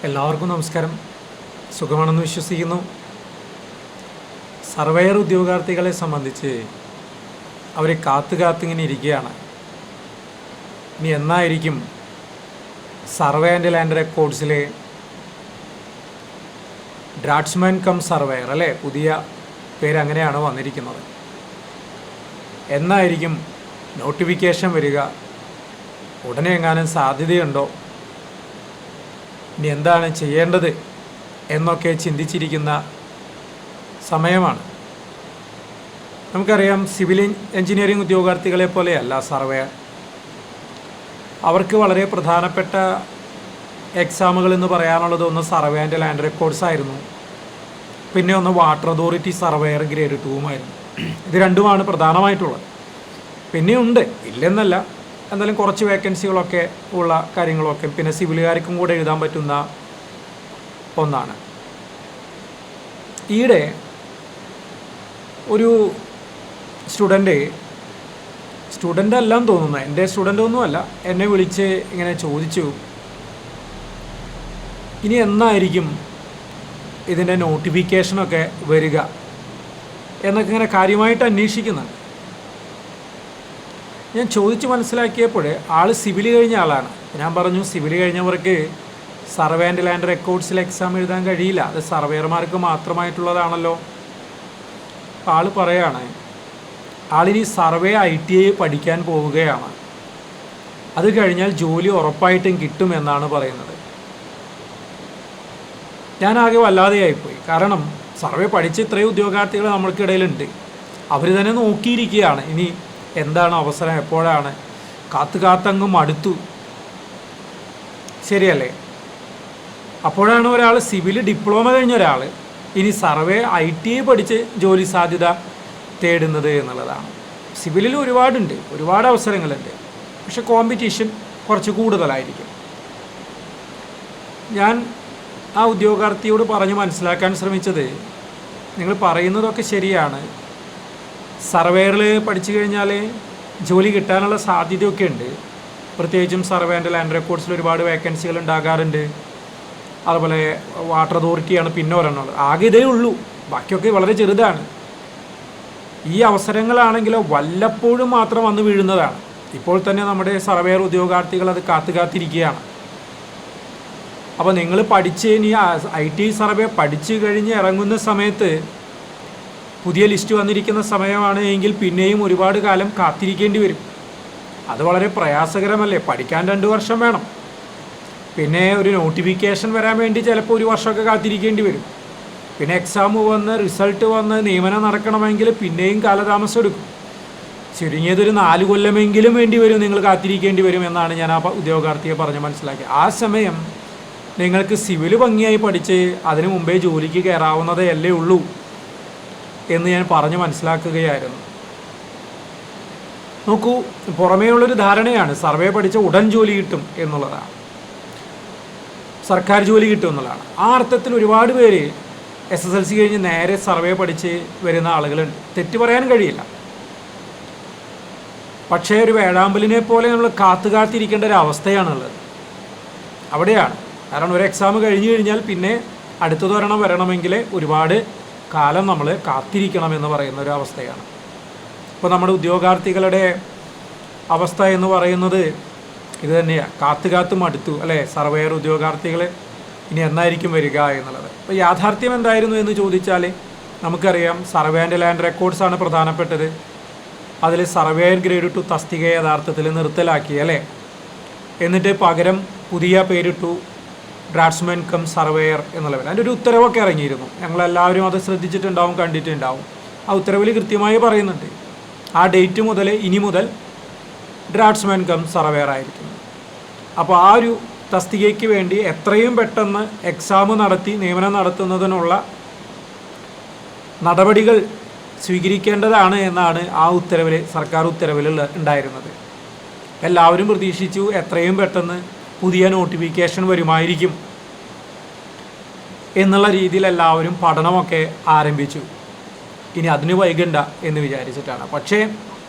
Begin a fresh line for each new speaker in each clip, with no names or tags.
എല്ലാവർക്കും നമസ്കാരം. സുഖമാണെന്ന് വിശ്വസിക്കുന്നു. സർവേയർ ഉദ്യോഗാർത്ഥികളെ സംബന്ധിച്ച് അവർ കാത്തിങ്ങനെ ഇരിക്കുകയാണ്. ഇനി എന്നായിരിക്കും സർവേ ആൻഡ് ലാൻഡ് റെക്കോർഡ്സിലെ ഡ്രാഫ്റ്റ്സ്മാൻ കം സർവേയർ, അല്ലേ, പുതിയ പേര് അങ്ങനെയാണ് വന്നിരിക്കുന്നത്. എന്നായിരിക്കും നോട്ടിഫിക്കേഷൻ വരിക? ഉടനെ എങ്ങാനും സാധ്യതയുണ്ടോ? ഇനി എന്താണ് ചെയ്യേണ്ടത് എന്നൊക്കെ ചിന്തിച്ചിരിക്കുന്ന സമയമാണ്. നമുക്കറിയാം, സിവിൽ എഞ്ചിനീയറിംഗ് ഉദ്യോഗാർത്ഥികളെ പോലെയല്ല സർവേ. അവർക്ക് വളരെ പ്രധാനപ്പെട്ട എക്സാമുകൾ എന്ന് പറയാനുള്ളത് ഒന്ന് സർവേ ആൻഡ് ലാൻഡ് റെക്കോർഡ്സ് ആയിരുന്നു, പിന്നെ ഒന്ന് വാട്ടർ അതോറിറ്റി സർവേയർ ഗ്രേഡ് 2 ഇത് രണ്ടുമാണ് പ്രധാനമായിട്ടുള്ളത്. പിന്നെയുണ്ട്, ഇല്ലെന്നല്ല, എന്നാലും കുറച്ച് വേക്കൻസികളൊക്കെ ഉള്ള കാര്യങ്ങളൊക്കെ പിന്നെ സിവിലുകാർക്കും കൂടെ എഴുതാൻ പറ്റുന്ന ഒന്നാണ്. ഈയിടെ ഒരു സ്റ്റുഡൻ്റ് എല്ലാം തോന്നുന്നു, എൻ്റെ സ്റ്റുഡൻ്റ് ഒന്നുമല്ല, എന്നെ വിളിച്ച് ഇങ്ങനെ ചോദിച്ചു, ഇനി എന്നായിരിക്കും ഇതിൻ്റെ നോട്ടിഫിക്കേഷനൊക്കെ വരിക എന്നൊക്കെ ഇങ്ങനെ കാര്യമായിട്ട് അന്വേഷിക്കുന്നുണ്ട്. ഞാൻ ചോദിച്ച് മനസ്സിലാക്കിയപ്പോൾ ആൾ സിവിൽ കഴിഞ്ഞ ആളാണ്. ഞാൻ പറഞ്ഞു, സിവിൽ കഴിഞ്ഞവർക്ക് സർവേ ആൻഡ് ലാൻഡ് റെക്കോർഡ്സിൽ എക്സാം എഴുതാൻ കഴിയില്ല, അത് സർവേയർമാർക്ക് മാത്രമായിട്ടുള്ളതാണല്ലോ. അപ്പോൾ ആൾ പറയാണ്, ആളിനി സർവേ ITI പഠിക്കാൻ പോവുകയാണ്, അത് കഴിഞ്ഞാൽ ജോലി ഉറപ്പായിട്ടും കിട്ടുമെന്നാണ് പറയുന്നത്. ഞാനാകെ വല്ലാതെയായിപ്പോയി. കാരണം സർവേ പഠിച്ച് ഇത്രയും ഉദ്യോഗാർത്ഥികൾ നമ്മൾക്കിടയിലുണ്ട്, അവർ തന്നെ നോക്കിയിരിക്കുകയാണ് ഇനി എന്താണ് അവസരം, എപ്പോഴാണ്, കാത്തങ്ങ് മടുത്തു, ശരിയല്ലേ? അപ്പോഴാണ് ഒരാൾ സിവിൽ ഡിപ്ലോമ കഴിഞ്ഞ ഒരാൾ ഇനി സർവേ ITI പഠിച്ച് ജോലി സാധ്യത തേടുന്നത് എന്നുള്ളതാണ്. സിവിലിൽ ഒരുപാട് അവസരങ്ങളുണ്ട്, പക്ഷെ കോമ്പറ്റീഷൻ കുറച്ച് കൂടുതലായിരിക്കും. ഞാൻ ആ ഉദ്യോഗാർത്ഥിയോട് പറഞ്ഞ് മനസ്സിലാക്കാൻ ശ്രമിച്ചത്, നിങ്ങൾ പറയുന്നതൊക്കെ ശരിയാണ്, സർവേയറിൽ പഠിച്ചു കഴിഞ്ഞാൽ ജോലി കിട്ടാനുള്ള സാധ്യതയൊക്കെ ഉണ്ട്, പ്രത്യേകിച്ചും സർവേ ആൻഡ് ലാൻഡ് റെക്കോർഡ്സിൽ ഒരുപാട് വേക്കൻസികൾ ഉണ്ടാകാറുണ്ട്. അതുപോലെ വാട്ടർ അതോറിറ്റിയാണ് പിന്നെ ഒരെണ്ണമുള്ളത്. ആകെ ഇതേ ഉള്ളൂ, ബാക്കിയൊക്കെ വളരെ ചെറുതാണ്. ഈ അവസരങ്ങളാണെങ്കിലോ വല്ലപ്പോഴും മാത്രം വന്ന് വീഴുന്നതാണ്. ഇപ്പോൾ തന്നെ നമ്മുടെ സർവേയർ ഉദ്യോഗാർത്ഥികൾ അത് കാത്തിരിക്കുകയാണ്. അപ്പോൾ നിങ്ങൾ പഠിച്ച് ഇനി ITI സർവേ പഠിച്ചു കഴിഞ്ഞ് ഇറങ്ങുന്ന സമയത്ത് പുതിയ ലിസ്റ്റ് വന്നിരിക്കുന്ന സമയമാണ് എങ്കിൽ പിന്നെയും ഒരുപാട് കാലം കാത്തിരിക്കേണ്ടി വരും. അത് വളരെ പ്രയാസകരമല്ലേ? പഠിക്കാൻ 2 വർഷം വേണം, പിന്നെ ഒരു നോട്ടിഫിക്കേഷൻ വരാൻ വേണ്ടി ചിലപ്പോൾ 1 വർഷമൊക്കെ കാത്തിരിക്കേണ്ടി വരും, പിന്നെ എക്സാം വന്ന് റിസൾട്ട് വന്ന് നിയമനം നടക്കണമെങ്കിൽ പിന്നെയും കാലതാമസം എടുക്കും. ചുരുങ്ങിയതൊരു 4 കൊല്ലമെങ്കിലും വേണ്ടി വരും, നിങ്ങൾ കാത്തിരിക്കേണ്ടി വരും എന്നാണ് ഞാൻ ആ ഉദ്യോഗാർത്ഥിയെ പറഞ്ഞ് മനസ്സിലാക്കിയത്. ആ സമയം നിങ്ങൾക്ക് സിവിൽ ഭംഗിയായി പഠിച്ച് അതിനു മുമ്പേ ജോലിക്ക് കയറാവുന്നതേ അല്ലേ ഉള്ളൂ എന്ന് ഞാൻ പറഞ്ഞ് മനസ്സിലാക്കുകയായിരുന്നു. നോക്കൂ, പുറമേയുള്ളൊരു ധാരണയാണ് സർവേ പഠിച്ച ഉടൻ ജോലി കിട്ടും എന്നുള്ളതാണ്, സർക്കാർ ജോലി കിട്ടും എന്നുള്ളതാണ്. ആ അർത്ഥത്തിൽ ഒരുപാട് പേര് SSLC കഴിഞ്ഞ് നേരെ സർവേ പഠിച്ച് വരുന്ന ആളുകളുണ്ട്, തെറ്റ് പറയാൻ കഴിയില്ല. പക്ഷേ ഒരു വേഴാമ്പലിനെ പോലെ നമ്മൾ കാത്തിരിക്കേണ്ട ഒരു അവസ്ഥയാണുള്ളത്. അവിടെയാണ് കാരണം ഒരു എക്സാം കഴിഞ്ഞു കഴിഞ്ഞാൽ പിന്നെ അടുത്തതൊരെണ്ണം വരണമെങ്കിൽ ഒരുപാട് കാലം നമ്മൾ കാത്തിരിക്കണമെന്ന് പറയുന്ന ഒരു അവസ്ഥയാണ്. ഇപ്പോൾ നമ്മുടെ ഉദ്യോഗാർത്ഥികളുടെ അവസ്ഥ എന്ന് പറയുന്നത് ഇത് തന്നെയാണ്, കാത്തു മടുത്തു, അല്ലേ? സർവേയർ ഉദ്യോഗാർത്ഥികൾ ഇനി എന്നായിരിക്കും വരിക എന്നുള്ളത്. അപ്പോൾ യാഥാർത്ഥ്യം എന്തായിരുന്നു എന്ന് ചോദിച്ചാൽ നമുക്കറിയാം, സർവേ ആൻഡ് ലാൻഡ് റെക്കോർഡ്സാണ് പ്രധാനപ്പെട്ടത്. അതിൽ സർവേയർ ഗ്രേഡ് 2 തസ്തികയെ യഥാർത്ഥത്തിൽ നിർത്തലാക്കി, അല്ലേ? എന്നിട്ട് പകരം പുതിയ പേരിട്ടു ഡ്രാഫ്റ്റ്സ്മാൻ കം സർവേയർ എന്നുള്ളത്. അതിൻ്റെ ഒരു ഉത്തരവൊക്കെ ഇറങ്ങിയിരുന്നു, ഞങ്ങളെല്ലാവരും അത് ശ്രദ്ധിച്ചിട്ടുണ്ടാവും, കണ്ടിട്ടുണ്ടാവും. ആ ഉത്തരവിൽ കൃത്യമായി പറയുന്നുണ്ട്, ആ ഡേറ്റ് മുതൽ ഇനി മുതൽ ഡ്രാഫ്റ്റ്സ്മാൻ കം സർവേയർ ആയിരിക്കും. അപ്പോൾ ആ ഒരു തസ്തികയ്ക്ക് വേണ്ടി എത്രയും പെട്ടെന്ന് എക്സാം നടത്തി നിയമനം നടത്തുന്നതിനുള്ള നടപടികൾ സ്വീകരിക്കേണ്ടതാണ് എന്നാണ് ആ ഉത്തരവിൽ, സർക്കാർ ഉത്തരവിൽ ഉണ്ടായിരുന്നത്. എല്ലാവരും പ്രതീക്ഷിച്ചു എത്രയും പെട്ടെന്ന് പുതിയ നോട്ടിഫിക്കേഷൻ വരുമായിരിക്കും എന്നുള്ള രീതിയിൽ എല്ലാവരും പഠനമൊക്കെ ആരംഭിച്ചു. ഇനി അതിന് വൈകണ്ട എന്ന് വിചാരിച്ചിട്ടാണ്. പക്ഷേ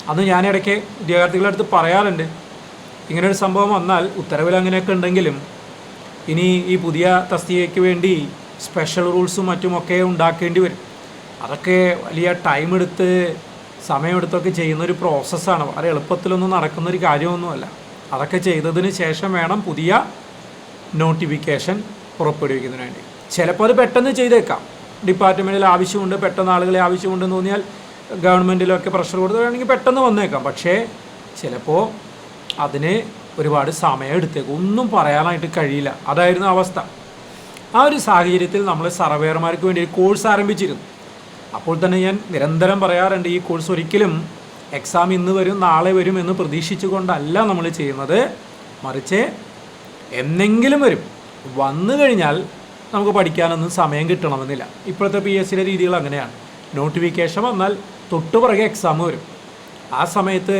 അന്ന് ഞാനിടയ്ക്ക് ഉദ്യോഗാർത്ഥികളുടെ അടുത്ത് പറയാറുണ്ട്, ഇങ്ങനൊരു സംഭവം വന്നാൽ ഉത്തരവിൽ അങ്ങനെയൊക്കെ ഉണ്ടെങ്കിലും ഇനി ഈ പുതിയ തസ്തികയ്ക്ക് വേണ്ടി സ്പെഷ്യൽ റൂൾസും മറ്റുമൊക്കെ ഉണ്ടാക്കേണ്ടി വരും. അതൊക്കെ വലിയ ടൈം എടുത്ത് സമയമെടുത്തൊക്കെ ചെയ്യുന്നൊരു പ്രോസസ്സാണ്. വളരെ എളുപ്പത്തിലൊന്നും നടക്കുന്നൊരു കാര്യമൊന്നുമല്ല. അതൊക്കെ ചെയ്തതിന് ശേഷം വേണം പുതിയ നോട്ടിഫിക്കേഷൻ പുറപ്പെടുവിക്കുന്നതിന് വേണ്ടി. ചിലപ്പോൾ അത് പെട്ടെന്ന് ചെയ്തേക്കാം. ഡിപ്പാർട്ട്മെൻറ്റിൽ ആവശ്യമുണ്ട്, പെട്ടെന്ന് ആളുകളെ ആവശ്യമുണ്ടെന്ന് തോന്നിയാൽ ഗവൺമെൻറ്റിലൊക്കെ പ്രഷർ കൊടുത്ത് വേണമെങ്കിൽ പെട്ടെന്ന് വന്നേക്കാം. പക്ഷേ ചിലപ്പോൾ അതിന് ഒരുപാട് സമയം എടുത്തേക്കും. ഒന്നും പറയാനായിട്ട് കഴിയില്ല. അതായിരുന്നു അവസ്ഥ. ആ ഒരു സാഹചര്യത്തിൽ നമ്മൾ സർവേയർമാർക്ക് വേണ്ടി ഒരു കോഴ്സ് ആരംഭിച്ചിരുന്നു. അപ്പോൾ തന്നെ ഞാൻ നിരന്തരം പറയാറുണ്ട്, ഈ കോഴ്സ് ഒരിക്കലും എക്സാം ഇന്ന് വരും നാളെ വരും എന്ന് പ്രതീക്ഷിച്ചുകൊണ്ടല്ല നമ്മൾ ചെയ്യുന്നത്. മറിച്ച് എന്നെങ്കിലും വരും. വന്നു കഴിഞ്ഞാൽ നമുക്ക് പഠിക്കാനൊന്നും സമയം കിട്ടണമെന്നില്ല. ഇപ്പോഴത്തെ PSCയുടെ രീതികൾ അങ്ങനെയാണ്. നോട്ടിഫിക്കേഷൻ വന്നാൽ തൊട്ടുപിറകെ എക്സാം വരും. ആ സമയത്ത്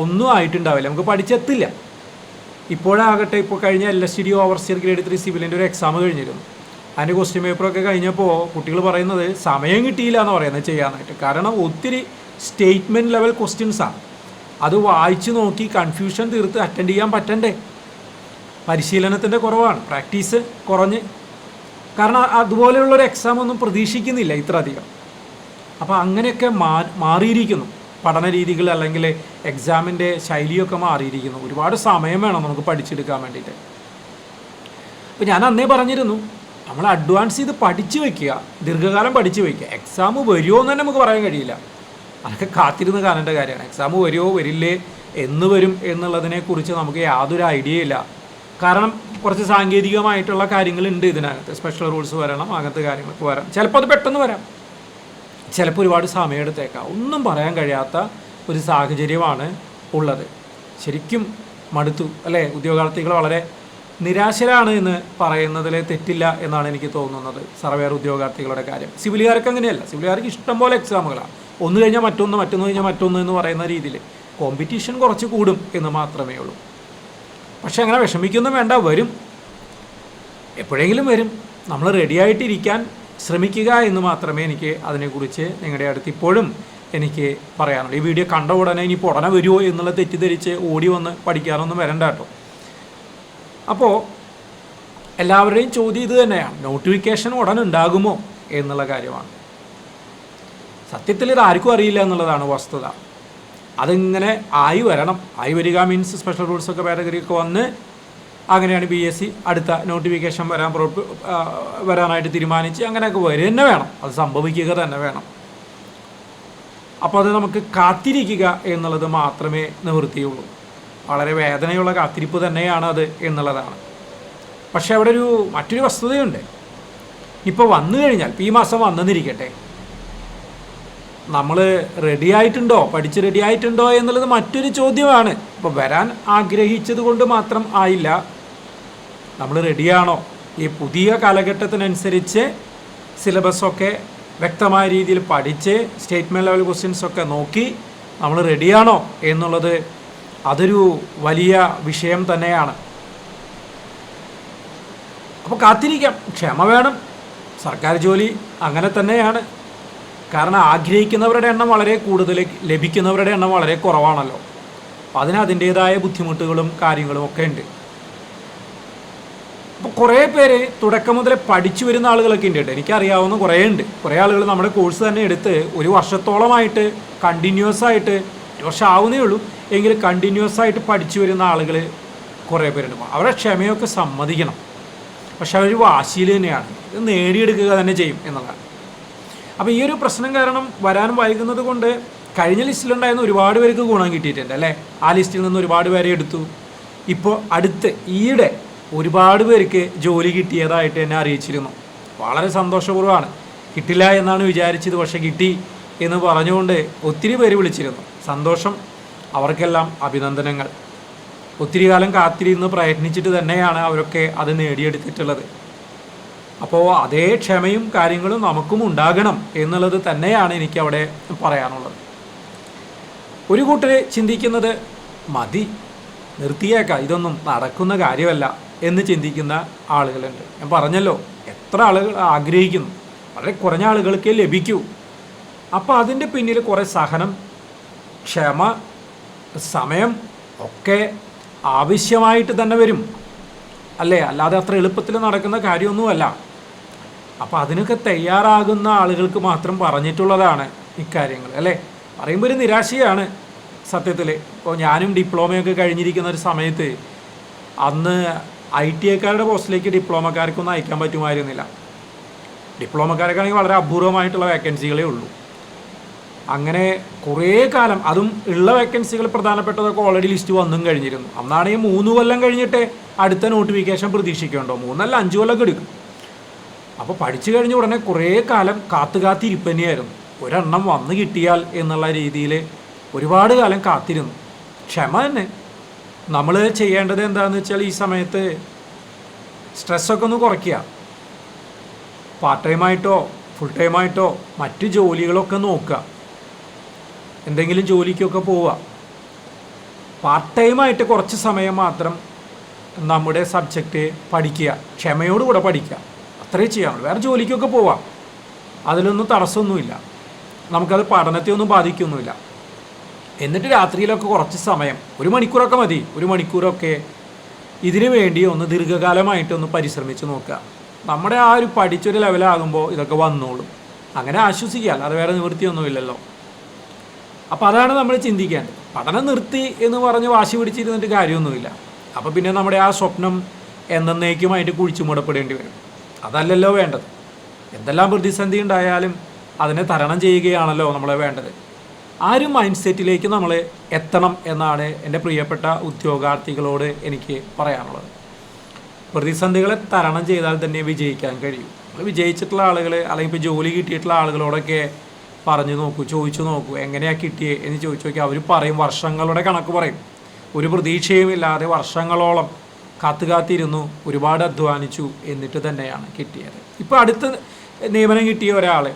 ഒന്നും ആയിട്ടുണ്ടാവില്ല, നമുക്ക് പഠിച്ചെത്തില്ല. ഇപ്പോഴാകട്ടെ, ഇപ്പോൾ കഴിഞ്ഞ LSTD ഓവർസിയർ ഗ്രേഡ് 3 സിവിലിൻ്റെ ഒരു എക്സാം കഴിഞ്ഞിരുന്നു. അതിൻ്റെ ക്വസ്റ്റ്യൻ പേപ്പറൊക്കെ കഴിഞ്ഞപ്പോൾ കുട്ടികൾ പറയുന്നത് സമയം കിട്ടിയില്ല എന്ന് പറയുന്നത് ചെയ്യാനായിട്ട്. കാരണം ഒത്തിരി സ്റ്റേറ്റ്മെൻറ്റ് ലെവൽ ക്വസ്റ്റ്യൻസാണ്. അത് വായിച്ച് നോക്കി കൺഫ്യൂഷൻ തീർത്ത് അറ്റൻഡ് ചെയ്യാൻ പറ്റണ്ടേ. പരിശീലനത്തിൻ്റെ കുറവാണ്, പ്രാക്ടീസ് കുറഞ്ഞ്. കാരണം അതുപോലെയുള്ളൊരു എക്സാം ഒന്നും പ്രതീക്ഷിക്കുന്നില്ല ഇത്ര അധികം. അപ്പോൾ അങ്ങനെയൊക്കെ മാറിയിരിക്കുന്നു പഠന രീതികൾ, അല്ലെങ്കിൽ എക്സാമിൻ്റെ ശൈലിയൊക്കെ മാറിയിരിക്കുന്നു. ഒരുപാട് സമയം വേണം നമുക്ക് പഠിച്ചെടുക്കാൻ വേണ്ടിയിട്ട്. അപ്പോൾ ഞാൻ അന്നേ പറഞ്ഞിരുന്നു, നമ്മൾ അഡ്വാൻസ് ചെയ്ത് പഠിച്ചു വയ്ക്കുക, ദീർഘകാലം പഠിച്ചു വയ്ക്കുക. എക്സാം വരുമോ എന്ന് തന്നെ നമുക്ക് പറയാൻ കഴിയില്ല. അതൊക്കെ കാത്തിരുന്ന് കാണേണ്ട കാര്യമാണ്. എക്സാം വരുമോ വരില്ലേ, എന്ന് വരും എന്നുള്ളതിനെക്കുറിച്ച് നമുക്ക് യാതൊരു ഐഡിയ ഇല്ല. കാരണം കുറച്ച് സാങ്കേതികമായിട്ടുള്ള കാര്യങ്ങളുണ്ട് ഇതിനകത്ത്. സ്പെഷ്യൽ റൂൾസ് വരണം, അങ്ങനത്തെ കാര്യങ്ങളൊക്കെ വരാം. ചിലപ്പോൾ അത് പെട്ടെന്ന് വരാം, ചിലപ്പോൾ ഒരുപാട് സമയമെടുത്തേക്കാം. ഒന്നും പറയാൻ കഴിയാത്ത ഒരു സാഹചര്യമാണ് ഉള്ളത്. ശരിക്കും മടുത്തു അല്ലേ. ഉദ്യോഗാർത്ഥികൾ വളരെ നിരാശരാണ് എന്ന് പറയുന്നതിൽ തെറ്റില്ല എന്നാണ് എനിക്ക് തോന്നുന്നത്. സർവേയർ ഉദ്യോഗാർത്ഥികളുടെ കാര്യം. സിവിലുകാർക്ക് അങ്ങനെയല്ല. സിവിലുകാർക്ക് ഇഷ്ടം പോലെ എക്സാമുകളാണ്. ഒന്ന് കഴിഞ്ഞാൽ മറ്റൊന്ന്, മറ്റൊന്ന് കഴിഞ്ഞാൽ മറ്റൊന്ന് എന്ന് പറയുന്ന രീതിയിൽ കോമ്പറ്റീഷൻ കുറച്ച് കൂടും എന്ന് മാത്രമേ ഉള്ളൂ. പക്ഷെ അങ്ങനെ വിഷമിക്കൊന്നും വേണ്ട, വരും, എപ്പോഴെങ്കിലും വരും. നമ്മൾ റെഡിയായിട്ടിരിക്കാൻ ശ്രമിക്കുക എന്ന് മാത്രമേ എനിക്ക് അതിനെക്കുറിച്ച് നിങ്ങളുടെ അടുത്ത് ഇപ്പോഴും എനിക്ക് പറയാനുള്ളൂ. ഈ വീഡിയോ കണ്ട ഉടനെ ഇനിയിപ്പോൾ ഉടനെ വരുമോ എന്നുള്ള തെറ്റിദ്ധരിച്ച് ഓടി വന്ന് പഠിക്കാനൊന്നും വരണ്ട കേട്ടോ. അപ്പോൾ എല്ലാവരുടെയും ചോദ്യം ഇത് തന്നെയാണ്, നോട്ടിഫിക്കേഷൻ ഉടൻ ഉണ്ടാകുമോ എന്നുള്ള കാര്യമാണ്. സത്യത്തിൽ ഇത് ആർക്കും അറിയില്ല എന്നുള്ളതാണ് വസ്തുത. അതിങ്ങനെ ആയി വരണം. ആയി വരിക മീൻസ് സ്പെഷ്യൽ റൂൾസൊക്കെ ഭേദഗതിയൊക്കെ വന്ന് അങ്ങനെയാണ് PSC അടുത്ത നോട്ടിഫിക്കേഷൻ വരാനായിട്ട് തീരുമാനിച്ച് അങ്ങനെയൊക്കെ വരിക തന്നെ വേണം. അത് സംഭവിക്കുക തന്നെ വേണം. അപ്പോൾ അത് നമുക്ക് കാത്തിരിക്കുക എന്നുള്ളത് മാത്രമേ നിവൃത്തിയുള്ളൂ. വളരെ വേദനയുള്ള കാത്തിരിപ്പ് തന്നെയാണ് അത് എന്നുള്ളതാണ്. പക്ഷെ അവിടെ മറ്റൊരു വസ്തുതയുണ്ട്. ഇപ്പോൾ വന്നു കഴിഞ്ഞാൽ, ഈ മാസം വന്നെന്നിരിക്കട്ടെ, നമ്മൾ റെഡി ആയിട്ടുണ്ടോ, പഠിച്ച് റെഡി ആയിട്ടുണ്ടോ എന്നുള്ളത് മറ്റൊരു ചോദ്യമാണ്. ഇപ്പോൾ വരാൻ ആഗ്രഹിച്ചത് കൊണ്ട് മാത്രം ആയില്ല. നമ്മൾ റെഡിയാണോ, ഈ പുതിയ കാലഘട്ടത്തിനനുസരിച്ച് സിലബസൊക്കെ വ്യക്തമായ രീതിയിൽ പഠിച്ച് സ്റ്റേറ്റ്മെൻറ്റ് ലെവൽ ക്വസ്റ്റ്യൻസൊക്കെ നോക്കി നമ്മൾ റെഡിയാണോ എന്നുള്ളത് അതൊരു വലിയ വിഷയം തന്നെയാണ്. അപ്പോൾ കാത്തിരിക്കാം, ക്ഷമ വേണം. സർക്കാർ ജോലി അങ്ങനെ തന്നെയാണ്. കാരണം ആഗ്രഹിക്കുന്നവരുടെ എണ്ണം വളരെ കൂടുതൽ, ലഭിക്കുന്നവരുടെ എണ്ണം വളരെ കുറവാണല്ലോ. അപ്പോൾ അതിൻ്റേതായ ബുദ്ധിമുട്ടുകളും കാര്യങ്ങളും ഒക്കെ ഉണ്ട്. അപ്പോൾ കുറേ പേര് തുടക്കം മുതൽ പഠിച്ചു വരുന്ന ആളുകളൊക്കെ ഉണ്ട് കേട്ടോ. എനിക്കറിയാവുന്ന കുറേ ഉണ്ട്. കുറേ ആളുകൾ നമ്മുടെ കോഴ്സ് തന്നെ എടുത്ത് ഒരു വർഷത്തോളമായിട്ട് കണ്ടിന്യൂസ് ആയിട്ട്, 1 വർഷം ആവുന്നേ ഉള്ളൂ എങ്കിലും കണ്ടിന്യൂസ് ആയിട്ട് പഠിച്ചു വരുന്ന ആളുകൾ കുറേ പേരുണ്ട്. അവരുടെ ക്ഷമയൊക്കെ സമ്മതിക്കണം. പക്ഷെ അവർ വാശിയിൽ തന്നെയാണ്, ഇത് നേടിയെടുക്കുക തന്നെ ചെയ്യും എന്നുള്ളതാണ്. അപ്പോൾ ഈ ഒരു പ്രശ്നം കാരണം വരാൻ വൈകുന്നത് കൊണ്ട് കഴിഞ്ഞ ലിസ്റ്റിലുണ്ടായിരുന്ന ഒരുപാട് പേർക്ക് ഗുണം കിട്ടിയിട്ടുണ്ട് അല്ലേ. ആ ലിസ്റ്റിൽ നിന്ന് ഒരുപാട് പേരെ എടുത്തു. ഇപ്പോൾ ഈയിടെ ഒരുപാട് പേർക്ക് ജോലി കിട്ടിയതായിട്ട് എന്നെ അറിയിച്ചിരുന്നു. വളരെ സന്തോഷപൂർവ്വമാണ്. കിട്ടില്ല എന്നാണ് വിചാരിച്ചത്, പക്ഷേ കിട്ടി എന്ന് പറഞ്ഞുകൊണ്ട് ഒത്തിരി പേര് വിളിച്ചിരുന്നു. സന്തോഷം, അവർക്കെല്ലാം അഭിനന്ദനങ്ങൾ. ഒത്തിരി കാലം കാത്തിരുന്ന് പ്രയത്നിച്ചിട്ട് തന്നെയാണ് അവരൊക്കെ അത് നേടിയെടുത്തിട്ടുള്ളത്. അപ്പോൾ അതേ ക്ഷമയും കാര്യങ്ങളും നമുക്കും ഉണ്ടാകണം എന്നുള്ളത് തന്നെയാണ് എനിക്കവിടെ പറയാനുള്ളത്. ഒരു കൂട്ടർ ചിന്തിക്കുന്നത് മതി, നിർത്തിയേക്കാം, ഇതൊന്നും നടക്കുന്ന കാര്യമല്ല എന്ന് ചിന്തിക്കുന്ന ആളുകളുണ്ട്. ഞാൻ പറഞ്ഞല്ലോ, എത്ര ആളുകൾ ആഗ്രഹിക്കുന്നു, വളരെ കുറഞ്ഞ ആളുകൾക്കേ ലഭിക്കൂ. അപ്പോൾ അതിൻ്റെ പിന്നിൽ കുറേ സഹനം, ക്ഷമ, സമയം ഒക്കെ ആവശ്യമായിട്ട് തന്നെ വരും. അല്ലേ? അല്ലാതെ അത്ര എളുപ്പത്തിൽ നടക്കുന്ന കാര്യമൊന്നുമല്ല. അപ്പോൾ അതിനൊക്കെ തയ്യാറാകുന്ന ആളുകൾക്ക് മാത്രം പറഞ്ഞിട്ടുള്ളതാണ് ഇക്കാര്യങ്ങൾ, അല്ലേ? പറയുമ്പോൾ ഒരു നിരാശയാണ് സത്യത്തിൽ. ഇപ്പോൾ ഞാനും ഡിപ്ലോമയൊക്കെ കഴിഞ്ഞിരിക്കുന്ന ഒരു സമയത്ത് അന്ന് IT ക്കാരുടെ പോസ്റ്റിലേക്ക് ഡിപ്ലോമക്കാർക്കൊന്നും അയക്കാൻ പറ്റുമായിരുന്നില്ല. ഡിപ്ലോമക്കാർക്കാണെങ്കിൽ വളരെ അപൂർവമായിട്ടുള്ള വേക്കൻസികളേ ഉള്ളൂ. അങ്ങനെ കുറേ കാലം, അതും ഉള്ള വേക്കൻസികൾ പ്രധാനപ്പെട്ടതൊക്കെ ഓൾറെഡി ലിസ്റ്റ് വന്നും കഴിഞ്ഞിരുന്നു. അന്നാണെങ്കിൽ 3 കൊല്ലം കഴിഞ്ഞിട്ട് അടുത്ത നോട്ടിഫിക്കേഷൻ പ്രതീക്ഷിക്കുന്നുണ്ടോ, 3 അല്ല 5 കൊല്ലമൊക്കെ എടുക്കും. അപ്പോൾ പഠിച്ചു കഴിഞ്ഞ ഉടനെ കുറേ കാലം കാത്തിരിപ്പ് തന്നെയായിരുന്നു. ഒരെണ്ണം വന്ന് കിട്ടിയാൽ എന്നുള്ള രീതിയിൽ ഒരുപാട് കാലം കാത്തിരുന്നു. ക്ഷമ തന്നെ. നമ്മൾ ചെയ്യേണ്ടത് എന്താണെന്ന് വെച്ചാൽ ഈ സമയത്ത് സ്ട്രെസ്സൊക്കെ ഒന്ന് കുറയ്ക്കുക. പാർട്ട് ടൈമായിട്ടോ ഫുൾ ടൈമായിട്ടോ മറ്റ് ജോലികളൊക്കെ നോക്കുക. എന്തെങ്കിലും ജോലിക്കൊക്കെ പോവുക. പാർട്ട് ടൈമായിട്ട് കുറച്ച് സമയം മാത്രം നമ്മുടെ സബ്ജക്റ്റ് പഠിക്കുക, ക്ഷമയോടുകൂടെ പഠിക്കുക. അത്രേ ചെയ്യാനുള്ളൂ. വേറെ ജോലിക്കൊക്കെ പോവാം, അതിലൊന്നും തടസ്സമൊന്നുമില്ല. നമുക്കത് പഠനത്തെ ഒന്നും ബാധിക്കൊന്നുമില്ല. എന്നിട്ട് രാത്രിയിലൊക്കെ കുറച്ച് സമയം, 1 മണിക്കൂറൊക്കെ മതി, 1 മണിക്കൂറൊക്കെ ഇതിനു വേണ്ടി ഒന്ന് ദീർഘകാലമായിട്ടൊന്ന് പരിശ്രമിച്ച് നോക്കുക. നമ്മുടെ ആ ഒരു പഠിച്ചൊരു ലെവലാകുമ്പോൾ ഇതൊക്കെ വന്നോളും. അങ്ങനെ ആശ്വസിക്കുക, അല്ലാതെ വേറെ നിവൃത്തിയൊന്നുമില്ലല്ലോ. അപ്പോൾ അതാണ് നമ്മൾ ചിന്തിക്കേണ്ടത്. പഠനം നിർത്തി എന്ന് പറഞ്ഞ് വാശി പിടിച്ചിരുന്നിട്ട് കാര്യമൊന്നുമില്ല. അപ്പോൾ പിന്നെ നമ്മുടെ ആ സ്വപ്നം എന്നേക്കുമായിട്ട് കുഴിച്ചു മൂടപ്പെടേണ്ടി വരും. അതല്ലല്ലോ വേണ്ടത്. എന്തെല്ലാം പ്രതിസന്ധി ഉണ്ടായാലും അതിനെ തരണം ചെയ്യുകയാണല്ലോ നമ്മളെ വേണ്ടത്. ആ ഒരു മൈൻഡ് സെറ്റിലേക്ക് നമ്മൾ എത്തണം എന്നാണ് എൻ്റെ പ്രിയപ്പെട്ട ഉദ്യോഗാർത്ഥികളോട് എനിക്ക് പറയാനുള്ളത്. പ്രതിസന്ധികളെ തരണം ചെയ്താൽ തന്നെ വിജയിക്കാൻ കഴിയും. വിജയിച്ചിട്ടുള്ള ആളുകൾ, അല്ലെങ്കിൽ ഇപ്പോൾ ജോലി കിട്ടിയിട്ടുള്ള ആളുകളോടൊക്കെ പറഞ്ഞു നോക്കൂ, ചോദിച്ചു നോക്കൂ, എങ്ങനെയാണ് കിട്ടിയേ എന്ന് ചോദിച്ചു നോക്കി. അവർ പറയും, വർഷങ്ങളുടെ കണക്ക് പറയും. ഒരു പ്രതീക്ഷയുമില്ലാതെ വർഷങ്ങളോളം കാത്തിരുന്നു, ഒരുപാട് അധ്വാനിച്ചു, എന്നിട്ട് തന്നെയാണ് കിട്ടിയത്. ഇപ്പോൾ അടുത്ത നിയമനം കിട്ടിയ ഒരാൾ